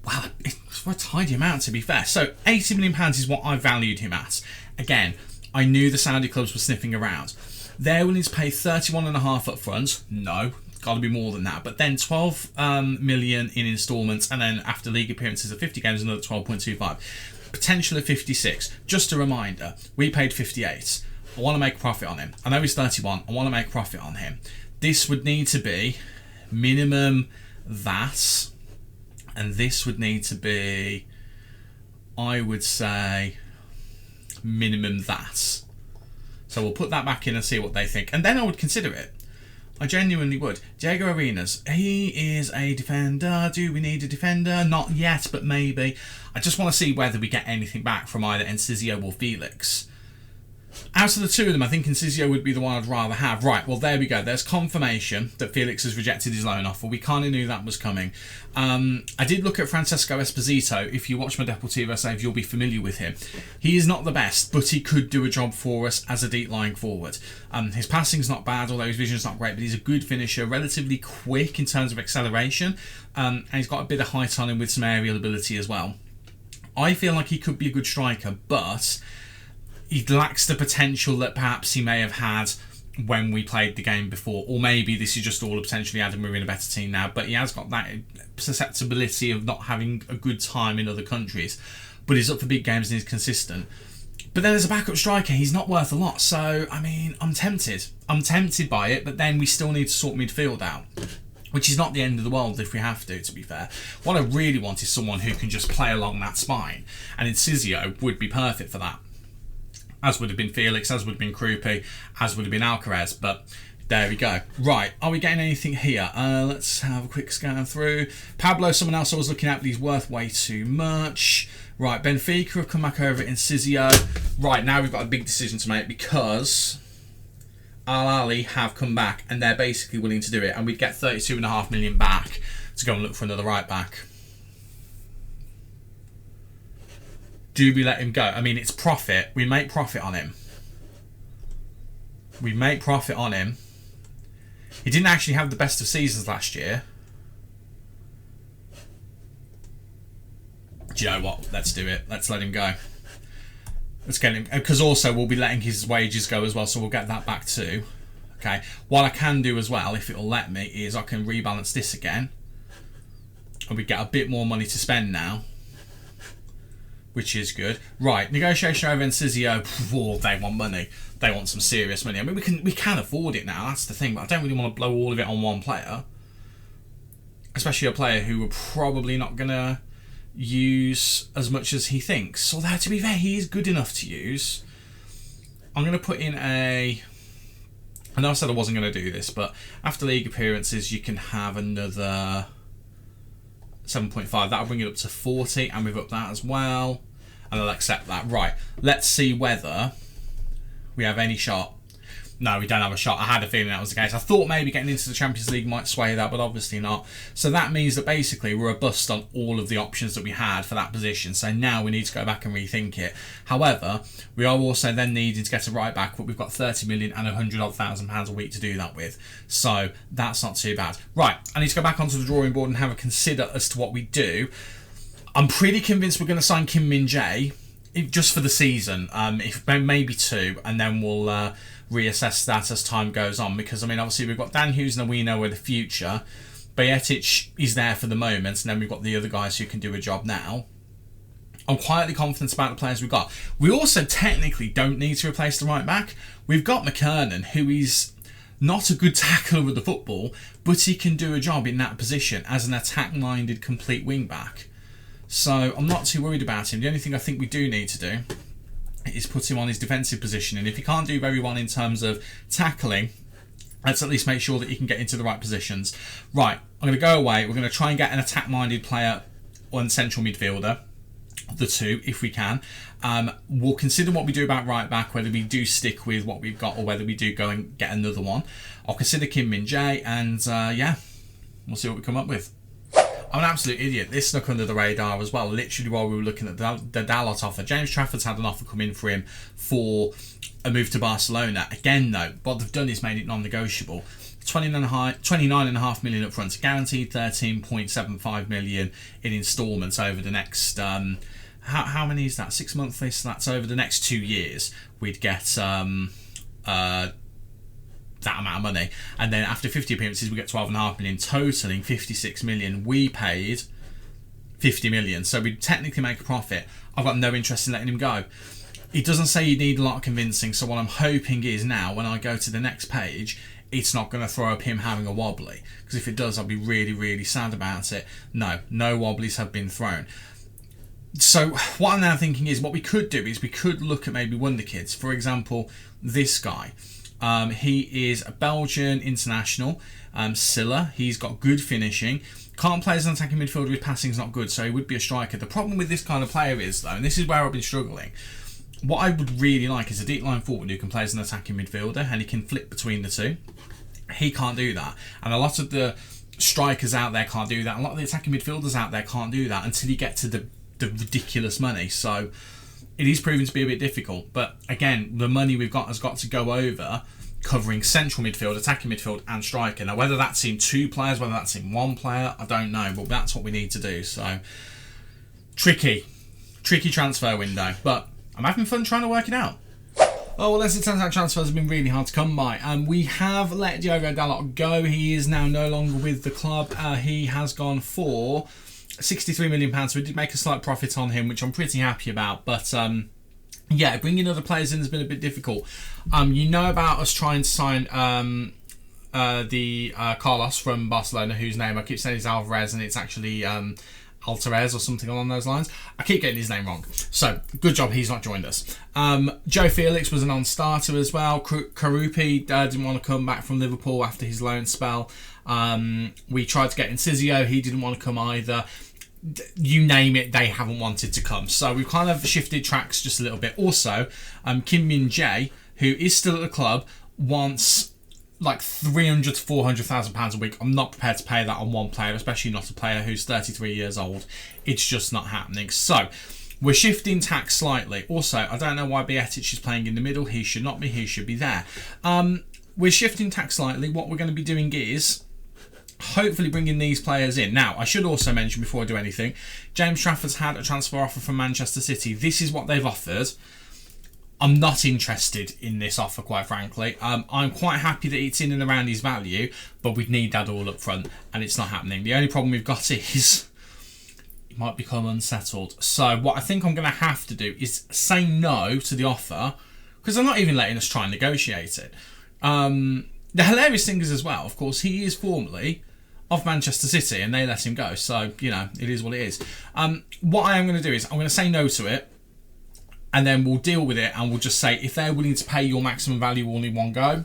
well, it's for a tidy amount, to be fair. So £80 million is what I valued him at. Again, I knew the Saudi clubs were sniffing around. They're willing to pay 31.5 up front. No, got to be more than that. But then 12 million in instalments, and then after league appearances of 50 games, another 12.25. Potential of 56. Just a reminder, we paid 58. I want to make a profit on him. I know he's 31. I want to make a profit on him. This would need to be minimum that, and this would need to be, I would say, minimum that. So we'll put that back in and see what they think, and then I would consider it. I genuinely would. Diego Arenas, he is a defender. Do we need a defender? Not yet, but maybe. I just want to see whether we get anything back from either Enciso or Felix. Out of the two of them, I think Enciso would be the one I'd rather have. Right, well, there we go. There's confirmation that Felix has rejected his loan offer. We kind of knew that was coming. I did look at Francesco Esposito. If you watch my Deportivo save, you'll be familiar with him. He is not the best, but he could do a job for us as a deep lying forward. His passing's not bad, although his vision's not great, but he's a good finisher, relatively quick in terms of acceleration, and he's got a bit of height on him with some aerial ability as well. I feel like he could be a good striker, but he lacks the potential that perhaps he may have had when we played the game before, or maybe this is just all potentially Adam, we're in a better team now, but he has got that susceptibility of not having a good time in other countries, but he's up for big games and he's consistent. But then as a backup striker, he's not worth a lot, so I mean, I'm tempted by it, but then we still need to sort midfield out, which is not the end of the world if we have to be fair. What I really want is someone who can just play along that spine, and Incisio would be perfect for that. As would have been Felix, as would have been Krupi, as would have been Alcaraz, but there we go. Right, are we getting anything here? Let's have a quick scan through. Pablo, someone else I was looking at, but he's worth way too much. Right, Benfica have come back over Incisio. Right, now we've got a big decision to make because Al Ali have come back and they're basically willing to do it, and we'd get 32.5 million back to go and look for another right back. Do we let him go? I mean, it's profit. We make profit on him. We make profit on him. He didn't actually have the best of seasons last year. Do you know what? Let's do it. Let's let him go. Let's get him, because also we'll be letting his wages go as well, so we'll get that back too. Okay. What I can do as well, if it'll let me, is I can rebalance this again, and we get a bit more money to spend now, which is good. Right, negotiation over Incisio. Oh, they want money. They want some serious money. I mean, we can afford it now. That's the thing, but I don't really want to blow all of it on one player, especially a player who we're probably not gonna use as much as he thinks. Although, to be fair, he is good enough to use. I'm going to put in a... I know I said I wasn't going to do this, but after league appearances, you can have another 7.5. That'll bring it up to 40, and we've upped that as well. And I'll accept that. Right, let's see whether we have any shot. No, we don't have a shot. I had a feeling that was the case. I thought maybe getting into the Champions League might sway that, but obviously not. So that means that basically we're a bust on all of the options that we had for that position. So now we need to go back and rethink it. However, we are also then needing to get a right back, but we've got 30 million and 100,000 pounds a week to do that with. So that's not too bad. Right, I need to go back onto the drawing board and have a consider as to what we do. I'm pretty convinced we're going to sign Kim Min-jae just for the season, if maybe 2, and then we'll reassess that as time goes on, because I mean, obviously we've got Dan Hughes and we know we're the future. Bajetic is there for the moment, and then we've got the other guys who can do a job now. I'm quietly confident about the players we've got. We also technically don't need to replace the right back. We've got McKernan, who is not a good tackler with the football, but he can do a job in that position as an attack-minded complete wing back. So I'm not too worried about him. The only thing I think we do need to do is put him on his defensive position, and if he can't do very well in terms of tackling, let's at least make sure that he can get into the right positions. Right, I'm going to go away. We're going to try and get an attack-minded player on central midfielder, the 2, if we can. We'll consider what we do about right back, whether we do stick with what we've got or whether we do go and get another one. I'll consider Kim Min-jae, and yeah, we'll see what we come up with. I'm an absolute idiot. This snuck under the radar as well, literally while we were looking at the Dalot offer. James Trafford's had an offer come in for him for a move to Barcelona. Again, though, what they've done is made it non-negotiable. 29.5 million up front, guaranteed 13.75 million in instalments over the next... how many is that? 6 monthly, so that's over the next 2 years. We'd get... that amount of money, and then after 50 appearances we get 12.5 million, totaling 56 million. We paid 50 million, so we technically make a profit. I've got no interest in letting him go. It doesn't say you need a lot of convincing, so what I'm hoping is now when I go to the next page, it's not going to throw up him having a wobbly, because if it does, I'll be really, really sad about it. No wobblies have been thrown. So what I'm now thinking is what we could do is we could look at maybe wonderkids. For example, this guy. He is a Belgian international, Silla. He's got good finishing. Can't play as an attacking midfielder, his passing's not good, so he would be a striker. The problem with this kind of player is, though, and this is where I've been struggling, what I would really like is a deep line forward who can play as an attacking midfielder and he can flip between the two. He can't do that. And a lot of the strikers out there can't do that. A lot of the attacking midfielders out there can't do that until you get to the ridiculous money. So it is proving to be a bit difficult. But again, the money we've got has got to go over covering central midfield, attacking midfield and striker. Now, whether that's in 2 players, whether that's in 1 player, I don't know. But that's what we need to do. So tricky transfer window. But I'm having fun trying to work it out. Oh, well, as it turns out, transfers have been really hard to come by. We have let Diogo Dalot go. He is now no longer with the club. He has gone for £63 million. So we did make a slight profit on him, which I'm pretty happy about. But yeah, bringing other players in has been a bit difficult. You know about us trying to sign Carlos from Barcelona, whose name I keep saying is Alvarez, and it's actually Alvarez or something along those lines. I keep getting his name wrong. So, good job he's not joined us. Joe Felix was a non-starter as well. Karupi didn't want to come back from Liverpool after his loan spell. We tried to get Incisio. He didn't want to come either. You name it, they haven't wanted to come. So, we've kind of shifted tracks just a little bit. Also, Kim Min-jae, who is still at the club, wants like £300,000 to £400,000 a week. I'm not prepared to pay that on one player, especially not a player who's 33 years old. It's just not happening. So we're shifting tack slightly. Also, I don't know why Bietic is playing in the middle. He should not be. He should be there. We're shifting tack slightly. What we're going to be doing is hopefully bringing these players in. Now, I should also mention before I do anything, James Trafford's had a transfer offer from Manchester City. This is what they've offered. I'm not interested in this offer, quite frankly. I'm quite happy that it's in and around his value, but we'd need that all up front, and it's not happening. The only problem we've got is he might become unsettled. So what I think I'm going to have to do is say no to the offer, because they're not even letting us try and negotiate it. The hilarious thing is as well, of course, he is formerly of Manchester City, and they let him go. So, you know, it is what it is. What I am going to do is I'm going to say no to it, and then we'll deal with it, and we'll just say, if they're willing to pay your maximum value all in one go,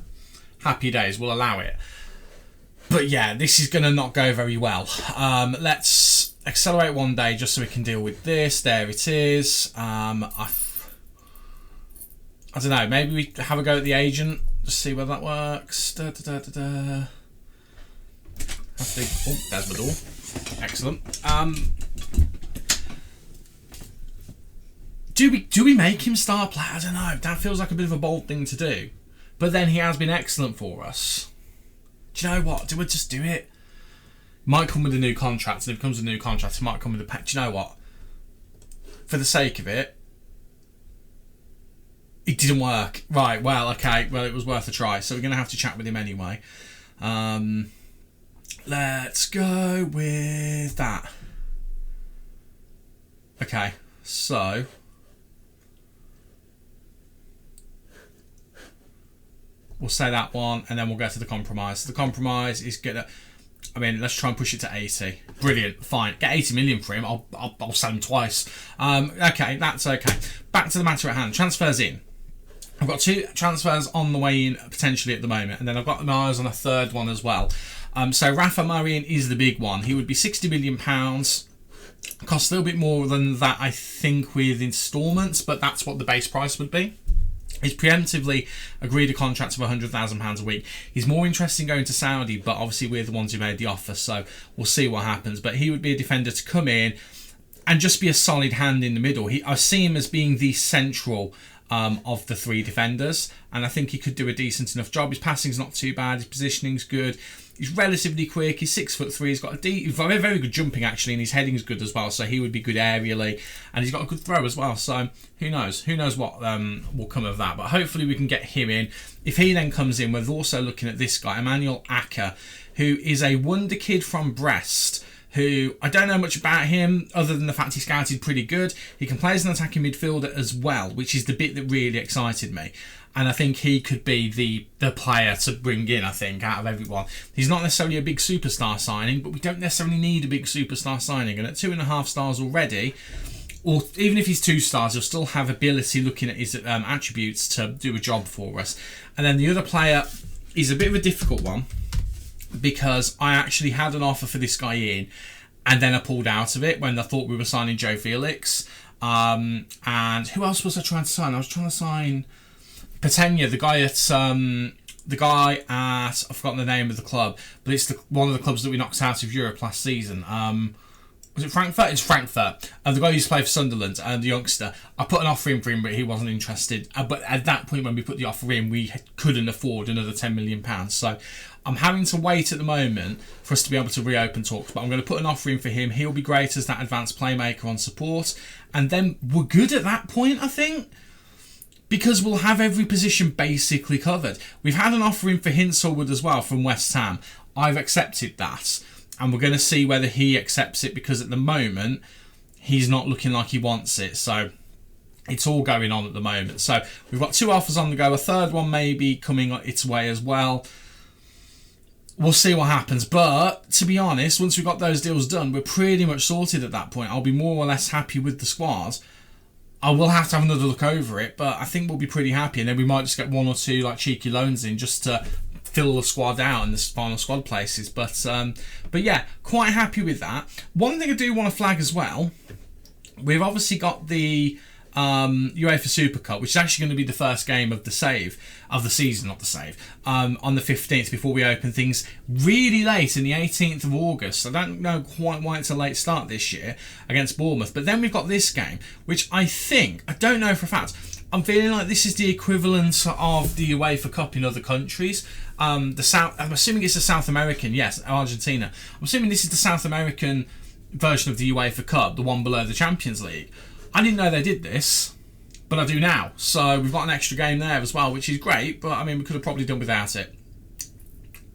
happy days, we'll allow it. But yeah, this is going to not go very well. Let's accelerate one day just so we can deal with this. There it is. I don't know, maybe we have a go at the agent, just see whether that works. Oh, there's my door. Excellent. Do we make him star player? I don't know. That feels like a bit of a bold thing to do. But then he has been excellent for us. Do you know what? Do we just do it? Might come with a new contract. And if it comes with a new contract, it might come with a pack. Do you know what? For the sake of it, it didn't work. Right, well, okay. Well, it was worth a try. So we're going to have to chat with him anyway. Let's go with that. Okay, so we'll say that one, and then we'll go to the compromise. So the compromise is gonna, I mean, let's try and push it to 80. Brilliant, fine. Get 80 million for him. I'll sell him twice. Okay, that's okay. Back to the matter at hand. Transfers in. I've got 2 transfers on the way in potentially at the moment, and then I've got my eyes on a third one as well. So Rafa Marian is the big one. He would be £60 million. Costs a little bit more than that, I think, with instalments, but that's what the base price would be. He's preemptively agreed a contract of £100,000 a week. He's more interested in going to Saudi, but obviously we're the ones who made the offer, so we'll see what happens. But he would be a defender to come in and just be a solid hand in the middle. I see him as being the central of the 3 defenders, and I think he could do a decent enough job. His passing's not too bad, his positioning's good. He's relatively quick. He's 6'3". He's got a very good jumping actually, and his heading's good as well. So he would be good aerially, and he's got a good throw as well. So who knows? Who knows what will come of that? But hopefully we can get him in. If he then comes in, we're also looking at this guy, Emmanuel Acker, who is a wonder kid from Brest. Who I don't know much about him other than the fact he scouted pretty good. He can play as an attacking midfielder as well, which is the bit that really excited me. And I think he could be the player to bring in, I think, out of everyone. He's not necessarily a big superstar signing, but we don't necessarily need a big superstar signing. And at 2.5 stars already, or even if he's 2 stars, he'll still have ability looking at his attributes to do a job for us. And then the other player is a bit of a difficult one, because I actually had an offer for this guy in, and then I pulled out of it when I thought we were signing Joe Felix. And who else was I trying to sign? I was trying to sign Patenya, the guy at I've forgotten the name of the club, but it's one of the clubs that we knocked out of Europe last season. Was it Frankfurt? It's Frankfurt. The guy who used to play for Sunderland, the youngster. I put an offer in for him, but he wasn't interested. But at that point, when we put the offer in, we couldn't afford another £10 million. So I'm having to wait at the moment for us to be able to reopen talks. But I'm going to put an offer in for him. He'll be great as that advanced playmaker on support. And then we're good at that point, I think. because we'll have every position basically covered. We've had an offer in for Hinselwood as well from West Ham. I've accepted that, and we're going to see whether he accepts it, because at the moment he's not looking like he wants it. So it's all going on at the moment. So we've got 2 offers on the go. A third one may be coming its way as well. We'll see what happens. But to be honest, once we've got those deals done, we're pretty much sorted at that point. I'll be more or less happy with the squad. I will have to have another look over it, but I think we'll be pretty happy. And then we might just get 1 or 2 like cheeky loans in just to fill the squad out in the final squad places. But yeah, quite happy with that. One thing I do want to flag as well, we've obviously got the UEFA Super Cup, which is actually going to be the first game of the season, not the save, on the 15th, before we open things really late in the 18th of August. I don't know quite why it's a late start this year against Bournemouth. But then we've got this game, which I don't know for a fact, I'm feeling like this is the equivalent of the UEFA Cup in other countries. I'm assuming it's the South American, yes, Argentina. I'm assuming this is the South American version of the UEFA Cup, the one below the Champions League. I didn't know they did this, but I do now. So we've got an extra game there as well, which is great. But I mean, we could have probably done without it.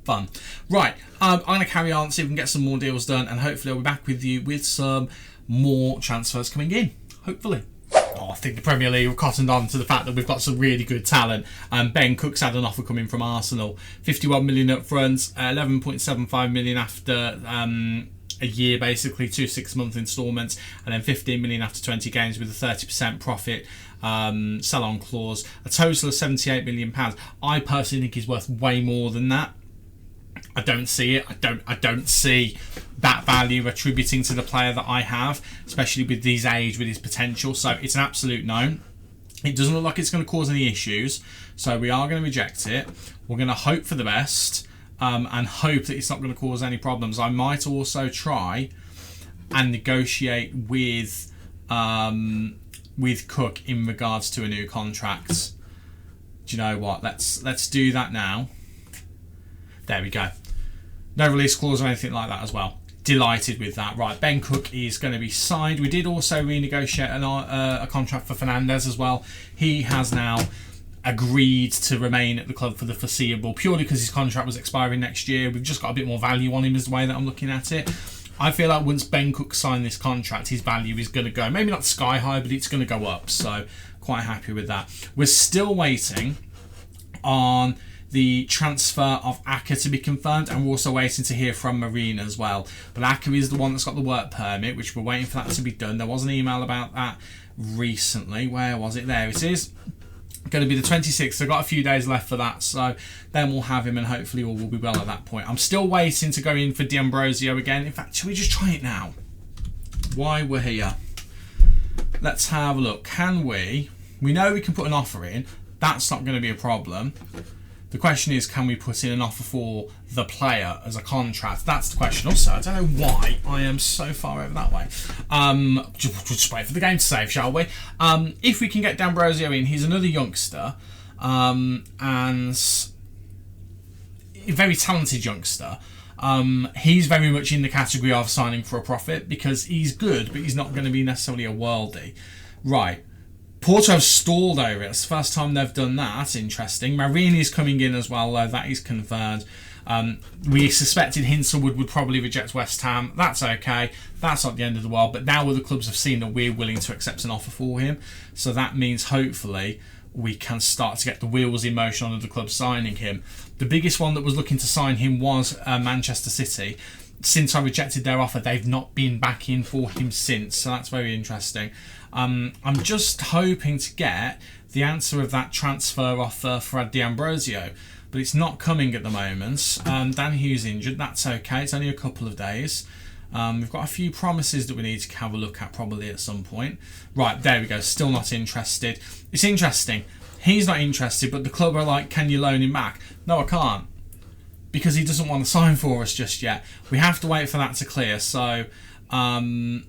Fun. Right, I'm going to carry on, see if we can get some more deals done, and hopefully I'll be back with you with some more transfers coming in. Hopefully. I think the Premier League have cottoned on to the fact that we've got some really good talent. Ben Cook's had an offer coming from Arsenal. 51 million up front, 11.75 million after a year, basically 2 6-month instalments, and then 15 million after 20 games with a 30% profit sell-on clause. A total of 78 million pounds. I personally think he's worth way more than that. I don't see it. I don't see that value attributing to the player that I have, especially with his age, with his potential. So it's an absolute no. It doesn't look like it's going to cause any issues, so we are going to reject it. We're going to hope for the best. And hope that it's not going to cause any problems. I might also try and negotiate with Cook in regards to a new contract. Do you know what? Let's do that now. There we go. No release clause or anything like that as well. Delighted with that. Right, Ben Cook is going to be signed. We did also renegotiate a contract for Fernandez as well. He has now agreed to remain at the club for the foreseeable, purely because his contract was expiring next year. We've just got a bit more value on him, is the way that I'm looking at it. I feel like once Ben Cook signed this contract, his value is going to go, maybe not sky high, but it's going to go up. So quite happy with that. We're still waiting on the transfer of Aka to be confirmed, and we're also waiting to hear from Marina as well. But Aka is the one that's got the work permit, which we're waiting for that to be done. There was an email about that recently. Where was it? There it is. Going to be the 26th, so I've got a few days left for that, so then we'll have him and hopefully all will be well at that point. I'm still waiting to go in for D'Ambrosio again. In fact, should we just try it now? Why we're here. Let's have a look. Can we know we can put an offer in. That's not going to be a problem. The question is, can we put in an offer for the player as a contract? That's the question. Also, I don't know why I am so far over that way. Just wait for the game to save, shall we? If we can get D'Ambrosio in, he's another youngster, and a very talented youngster. He's very much in the category of signing for a profit, because he's good, but he's not going to be necessarily a worldie. Right. Porto stalled over it. It's the first time they've done that. That's interesting. Marini's coming in as well, though. That is confirmed. We suspected Hinselwood would probably reject West Ham. That's okay. That's not the end of the world. But now other clubs have seen that we're willing to accept an offer for him. So that means hopefully we can start to get the wheels in motion on other clubs signing him. The biggest one that was looking to sign him was Manchester City. Since I rejected their offer, they've not been back in for him since. So that's very interesting. I'm just hoping to get the answer of that transfer offer for D'Ambrosio, but it's not coming at the moment. Dan Hughes injured. That's okay. It's only a couple of days. We've got a few promises that we need to have a look at probably at some point. Right, there we go. Still not interested. It's interesting. He's not interested, but the club are like, can you loan him back? No, I can't, because he doesn't want to sign for us just yet. We have to wait for that to clear. So I'm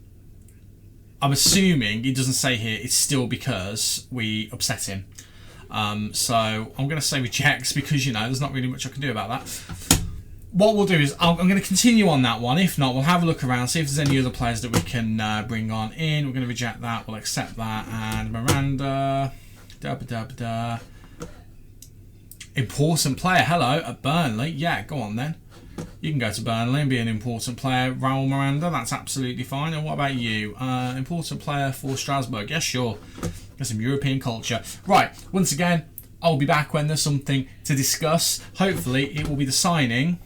assuming, it doesn't say here, it's still because we upset him. So I'm going to say rejects, because, you know, there's not really much I can do about that. What we'll do is I'm going to continue on that one. If not, we'll have a look around, see if there's any other players that we can bring on in. We're going to reject that. We'll accept that. And Miranda, Important player, hello, at Burnley. Yeah, go on then. You can go to Burnley and be an important player. Raul Miranda, that's absolutely fine. And what about you? Important player for Strasbourg. Yeah, sure. Got some European culture. Right, once again, I'll be back when there's something to discuss. Hopefully, it will be the signing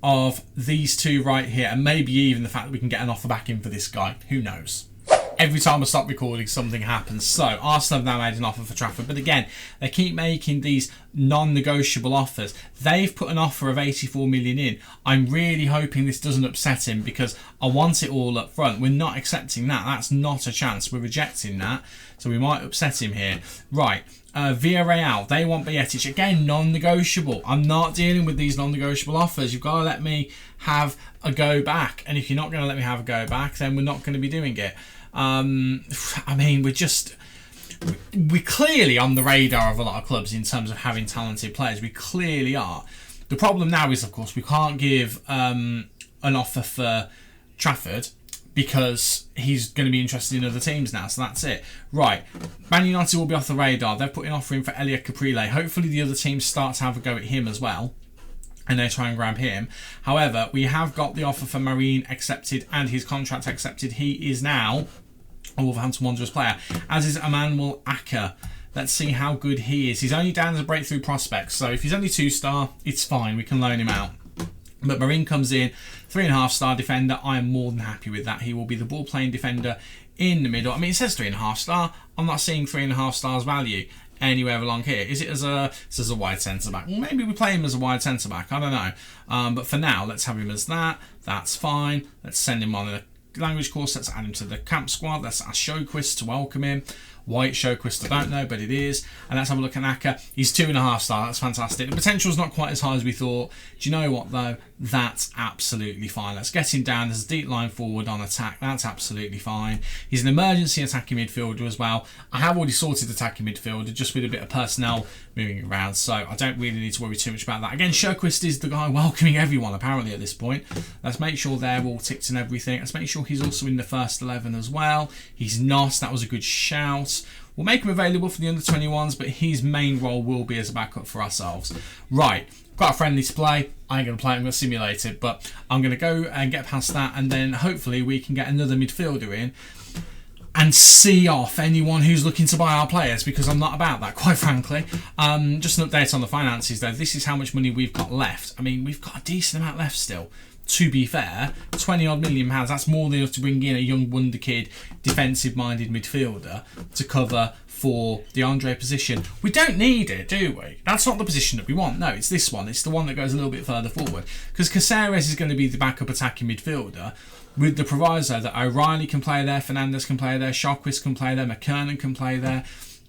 of these two right here. And maybe even the fact that we can get an offer back in for this guy. Who knows? Every time I stop recording, something happens. So, Arsenal have now made an offer for Trafford. But again, they keep making these non-negotiable offers. They've put an offer of 84 million in. I'm really hoping this doesn't upset him because I want it all up front. We're not accepting that. That's not a chance. We're rejecting that. So we might upset him here. Right. Villarreal, they want Bajcetic. Again, non-negotiable. I'm not dealing with these non-negotiable offers. You've got to let me have a go back. And if you're not going to let me have a go back, then we're not going to be doing it. I mean, we're clearly on the radar of a lot of clubs in terms of having talented players. We clearly are. The problem now is, of course, we can't give an offer for Trafford because he's going to be interested in other teams now. So that's it. Right. Man United will be off the radar. They're putting an offer in for Elia Caprile. Hopefully the other teams start to have a go at him as well, and they try and grab him. However, we have got the offer for Marine accepted and his contract accepted. He is now a Wolverhampton Wanderers player, as is Emmanuel Acker. Let's see how good he is. He's only down as a breakthrough prospect, so if he's only 2-star, it's fine. We can loan him out. But Marine comes in, 3.5-star defender. I am more than happy with that. He will be the ball-playing defender in the middle. I mean, it says 3.5-star. I'm not seeing 3.5 stars value anywhere along here. Is it as a wide centre-back? Well, maybe we play him as a wide centre-back. I don't know. But for now, let's have him as that. That's fine. Let's send him on a language course. Let's add him to the camp squad. Let's ask Sjoquist to welcome him. Why it's Sjoquist, I don't know, but it is. And let's have a look at Acker. He's 2.5-star. That's fantastic. The potential's not quite as high as we thought. Do you know what, though? That's absolutely fine. Let's get him down as a deep line forward on attack. That's absolutely fine. He's an emergency attacking midfielder as well. I have already sorted attacking midfielder just with a bit of personnel moving around, so I don't really need to worry too much about that. Again, Sjoquist is the guy welcoming everyone, apparently, at this point. Let's make sure they're all ticked and everything. Let's make sure he's also in the first 11 as well. He's not. That was a good shout. We'll make him available for the under-21s, but his main role will be as a backup for ourselves. Right, got a friendly to play. I ain't going to play it, I'm going to simulate it, but I'm going to go and get past that, and then hopefully we can get another midfielder in and see off anyone who's looking to buy our players, because I'm not about that, quite frankly. Just an update on the finances, though. This is how much money we've got left. I mean, we've got a decent amount left still. To be fair, 20-odd million pounds, that's more than enough to bring in a young wonder kid, defensive-minded midfielder to cover for the Andre position. We don't need it, do we? That's not the position that we want. No, it's this one. It's the one that goes a little bit further forward. Because Caceres is going to be the backup attacking midfielder, with the proviso that O'Reilly can play there, Fernandes can play there, Sjoquist can play there, McKernan can play there.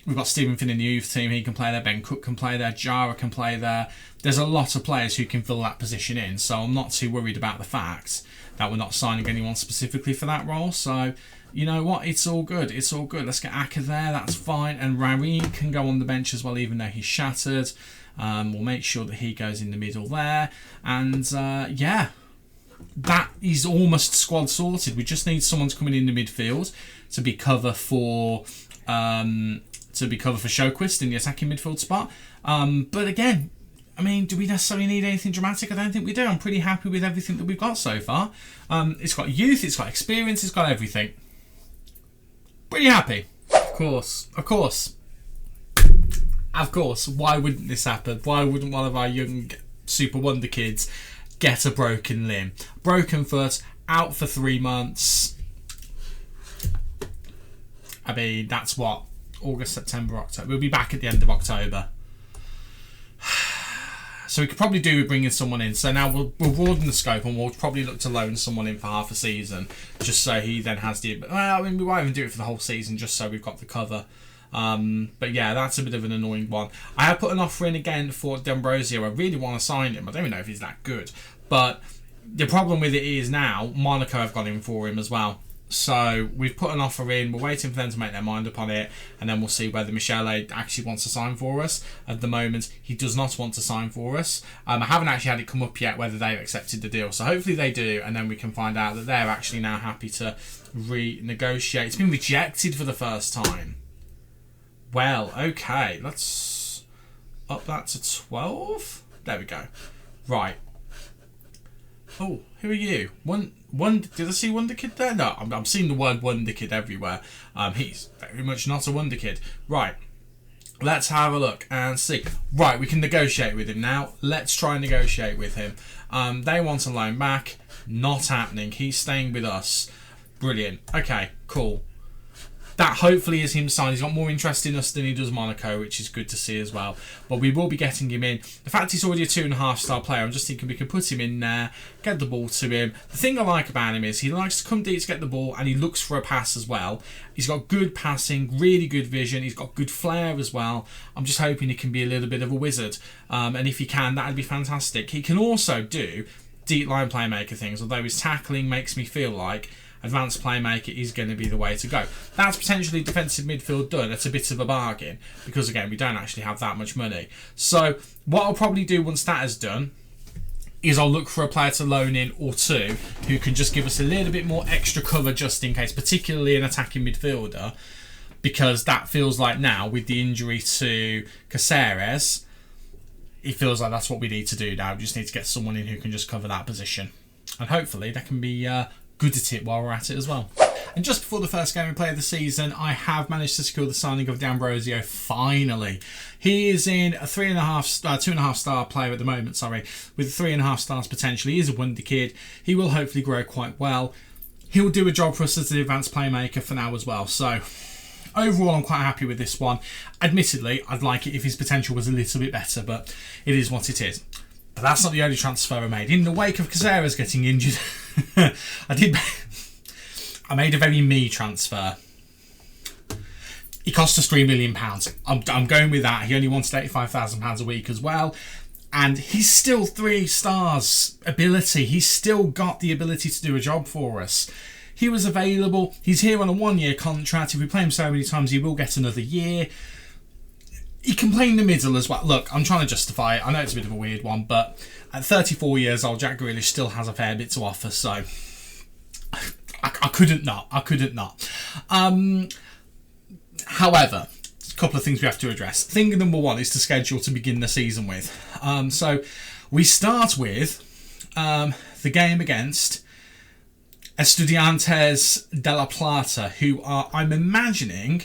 We've got Stephen Finn in the youth team, he can play there, Ben Cook can play there, Jara can play there. There's a lot of players who can fill that position in, so I'm not too worried about the fact that we're not signing anyone specifically for that role. So, you know what, it's all good, it's all good. Let's get Acker there, that's fine, and Marine can go on the bench as well, even though he's shattered. We'll make sure that he goes in the middle there, and yeah, that is almost squad sorted. We just need someone to come in the midfield to be cover for Sjoquist in the attacking midfield spot. But again, I mean, do we necessarily need anything dramatic? I don't think we do. I'm pretty happy with everything that we've got so far. It's got youth, it's got experience, it's got everything. Pretty happy. Of course. Why wouldn't this happen? Why wouldn't one of our young super wonder kids get a broken limb? Broken foot, out for 3 months. I mean, that's what? August, September, October. We'll be back at the end of October. So we could probably do with bringing someone in. So now we'll broaden the scope and we'll probably look to loan someone in for half a season, just so he then has the... Well, I mean, we won't even do it for the whole season, just so we've got the cover. But yeah, that's a bit of an annoying one. I have put an offer in again for D'Ambrosio. I really want to sign him. I don't even know if he's that good. But the problem with it is now, Monaco have got him for him as well. So we've put an offer in, we're waiting for them to make their mind up on it, and then we'll see whether Michele actually wants to sign for us. At the moment, he does not want to sign for us. I haven't actually had it come up yet whether they've accepted the deal, so hopefully they do, and then we can find out that they're actually now happy to renegotiate. It's been rejected for the first time. well. Okay, let's up that to 12. There we go. Right. Oh, who are you? Did I see Wonder Kid there? No, I'm seeing the word Wonder Kid everywhere. He's very much not a Wonder Kid. Right. Let's have a look and see. Right, we can negotiate with him now. Let's try and negotiate with him. They want a loan back. Not happening. He's staying with us. Brilliant. Okay, cool. That hopefully is him signed. He's got more interest in us than he does Monaco, which is good to see as well. But we will be getting him in. The fact he's already a 2.5-star player, I'm just thinking we can put him in there, get the ball to him. The thing I like about him is he likes to come deep to get the ball, and he looks for a pass as well. He's got good passing, really good vision. He's got good flair as well. I'm just hoping he can be a little bit of a wizard. And if he can, that would be fantastic. He can also do deep line playmaker things, although his tackling makes me feel like advanced playmaker is going to be the way to go. That's potentially defensive midfield done at a bit of a bargain, because again, we don't actually have that much money. So what I'll probably do once that is done is I'll look for a player to loan in or two who can just give us a little bit more extra cover just in case, particularly an attacking midfielder, because that feels like now with the injury to Caceres, it feels like that's what we need to do now. We just need to get someone in who can just cover that position, and hopefully they can be good at it while we're at it as well. And just before the first game we play of the season, I have managed to secure the signing of D'Ambrosio finally. He is in a 2.5 star player at the moment, with 3.5 stars potential. He is a wonder kid. He will hopefully grow quite well. He'll do a job for us as an advanced playmaker for now as well. So overall, I'm quite happy with this one. Admittedly, I'd like it if his potential was a little bit better, but it is what it is. But that's not the only transfer I made. In the wake of Caceres getting injured, I made a very me transfer. He cost us £3 million. I'm going with that. He only wanted £85,000 a week as well. And he's still 3 stars ability. He's still got the ability to do a job for us. He was available. He's here on a 1-year contract. If we play him so many times, he will get another year. He can play in the middle as well. Look, I'm trying to justify it. I know it's a bit of a weird one, but at 34 years old, Jack Grealish still has a fair bit to offer, so I couldn't not. However, a couple of things we have to address. Thing number one is to schedule to begin the season with. So we start with the game against Estudiantes de La Plata, who are, I'm imagining,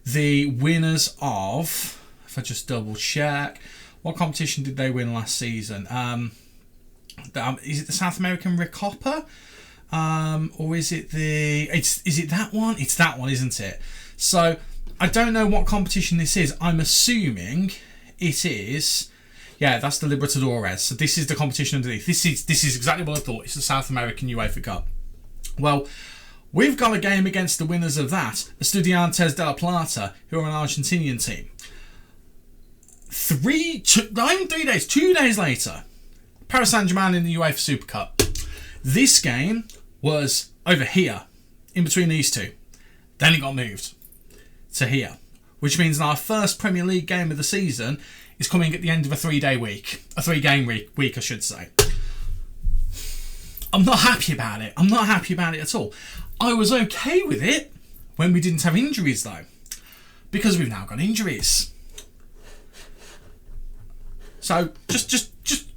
the winners of... If I just double check, what competition did they win last season? Is it the South American Recopa? Or is it is it that one? It's that one, isn't it? So I don't know what competition this is. I'm assuming it is. Yeah, that's the Libertadores. So this is the competition underneath. This is exactly what I thought. It's the South American UEFA Cup. Well, we've got a game against the winners of that, Estudiantes de La Plata, who are an Argentinian team. 2 days later, Paris Saint-Germain in the UEFA Super Cup. This game was over here, in between these two. Then it got moved to here, which means our first Premier League game of the season is coming at the end of a 3-day week. A 3-game week, I should say. I'm not happy about it. I'm not happy about it at all. I was okay with it when we didn't have injuries, though, because we've now got injuries. So just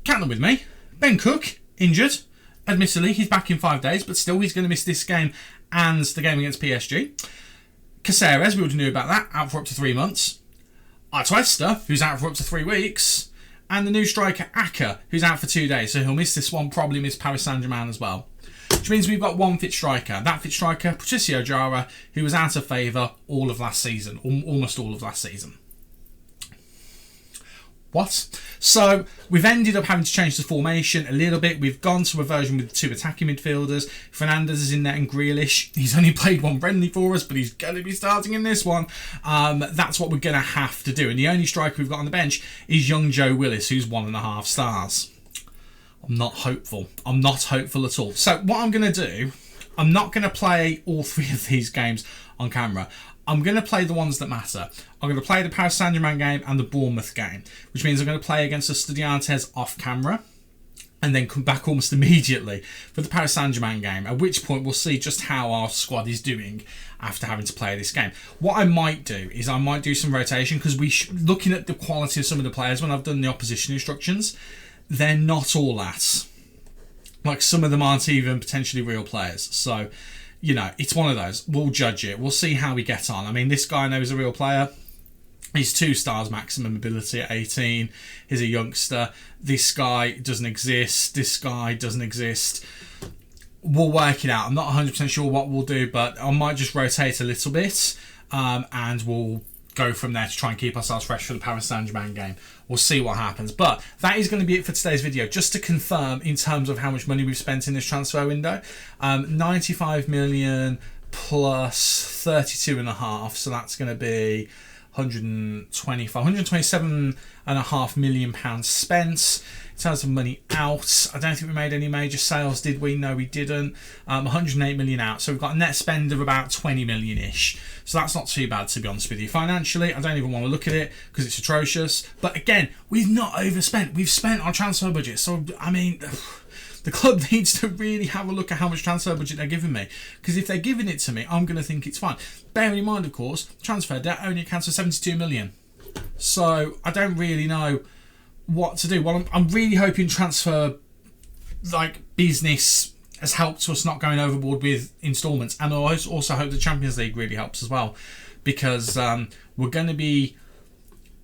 count them with me. Ben Cook, injured. Admittedly, he's back in 5 days, but still he's going to miss this game and the game against PSG. Caceres, we already knew about that, out for up to 3 months. Atuesta, who's out for up to 3 weeks. And the new striker, Aka, who's out for 2 days. So he'll miss this one, probably miss Paris Saint-Germain as well. Which means we've got one fit striker. That fit striker, Patricio Jara, who was out of favour all of last season. Almost all of last season. What? So we've ended up having to change the formation a little bit. We've gone to a version with 2 attacking midfielders. Fernandes is in there and Grealish. He's only played 1 friendly for us, but he's going to be starting in this one. That's what we're going to have to do. And the only striker we've got on the bench is young Joe Willis, who's 1.5 stars. I'm not hopeful. I'm not hopeful at all. So what I'm going to do, I'm not going to play all 3 of these games on camera. I'm going to play the ones that matter. I'm going to play the Paris Saint-Germain game and the Bournemouth game, which means I'm going to play against the Estudiantes off camera. and then come back almost immediately for the Paris Saint-Germain game, at which point we'll see just how our squad is doing after having to play this game. What I might do is I might do some rotation, because looking at the quality of some of the players when I've done the opposition instructions, they're not all that. Like, some of them aren't even potentially real players. So, you know, it's one of those. We'll judge it. We'll see how we get on. I mean, this guy I know is a real player. He's 2 stars maximum ability at 18. He's a youngster. This guy doesn't exist. This guy doesn't exist. We'll work it out. I'm not 100% sure what we'll do, but I might just rotate a little bit, and we'll go from there to try and keep ourselves fresh for the Paris Saint-Germain game. We'll see what happens. But that is going to be it for today's video. Just to confirm in terms of how much money we've spent in this transfer window, 95 million plus 32.5. So that's going to be 127.5 million pounds spent. In terms of money out, I don't think we made any major sales, did we? No, we didn't. 108 million out, so we've got a net spend of about 20 million-ish. So that's not too bad, to be honest with you. Financially, I don't even want to look at it because it's atrocious. But again, we've not overspent. We've spent our transfer budget. So, I mean, the club needs to really have a look at how much transfer budget they're giving me. Because if they're giving it to me, I'm going to think it's fine. Bearing in mind, of course, transfer debt only accounts for 72 million. So I don't really know what to do. Well, I'm really hoping transfer business has helped us not going overboard with instalments, and I also hope the Champions League really helps as well, because we're going to be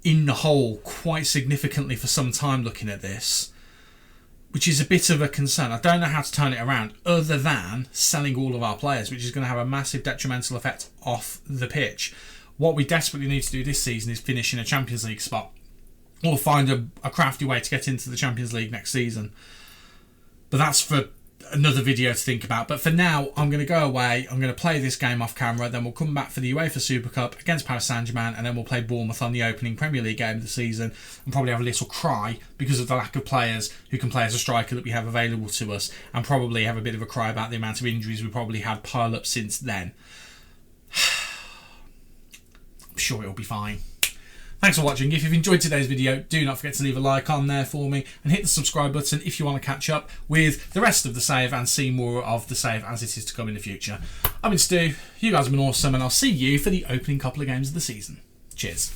in the hole quite significantly for some time looking at this, which is a bit of a concern. I don't know how to turn it around other than selling all of our players, which is going to have a massive detrimental effect off the pitch. What we desperately need to do this season is finish in a Champions League spot, or find a crafty way to get into the Champions League next season. But that's for another video to think about. But for now, I'm going to go away. I'm going to play this game off camera. Then we'll come back for the UEFA Super Cup against Paris Saint-Germain. And then we'll play Bournemouth on the opening Premier League game of the season. And probably have a little cry because of the lack of players who can play as a striker that we have available to us. And probably have a bit of a cry about the amount of injuries we probably had pile up since then. I'm sure it'll be fine. Thanks for watching. If you've enjoyed today's video, do not forget to leave a like on there for me and hit the subscribe button if you want to catch up with the rest of the save and see more of the save as it is to come in the future. I've been Stu, you guys have been awesome, and I'll see you for the opening couple of games of the season. Cheers.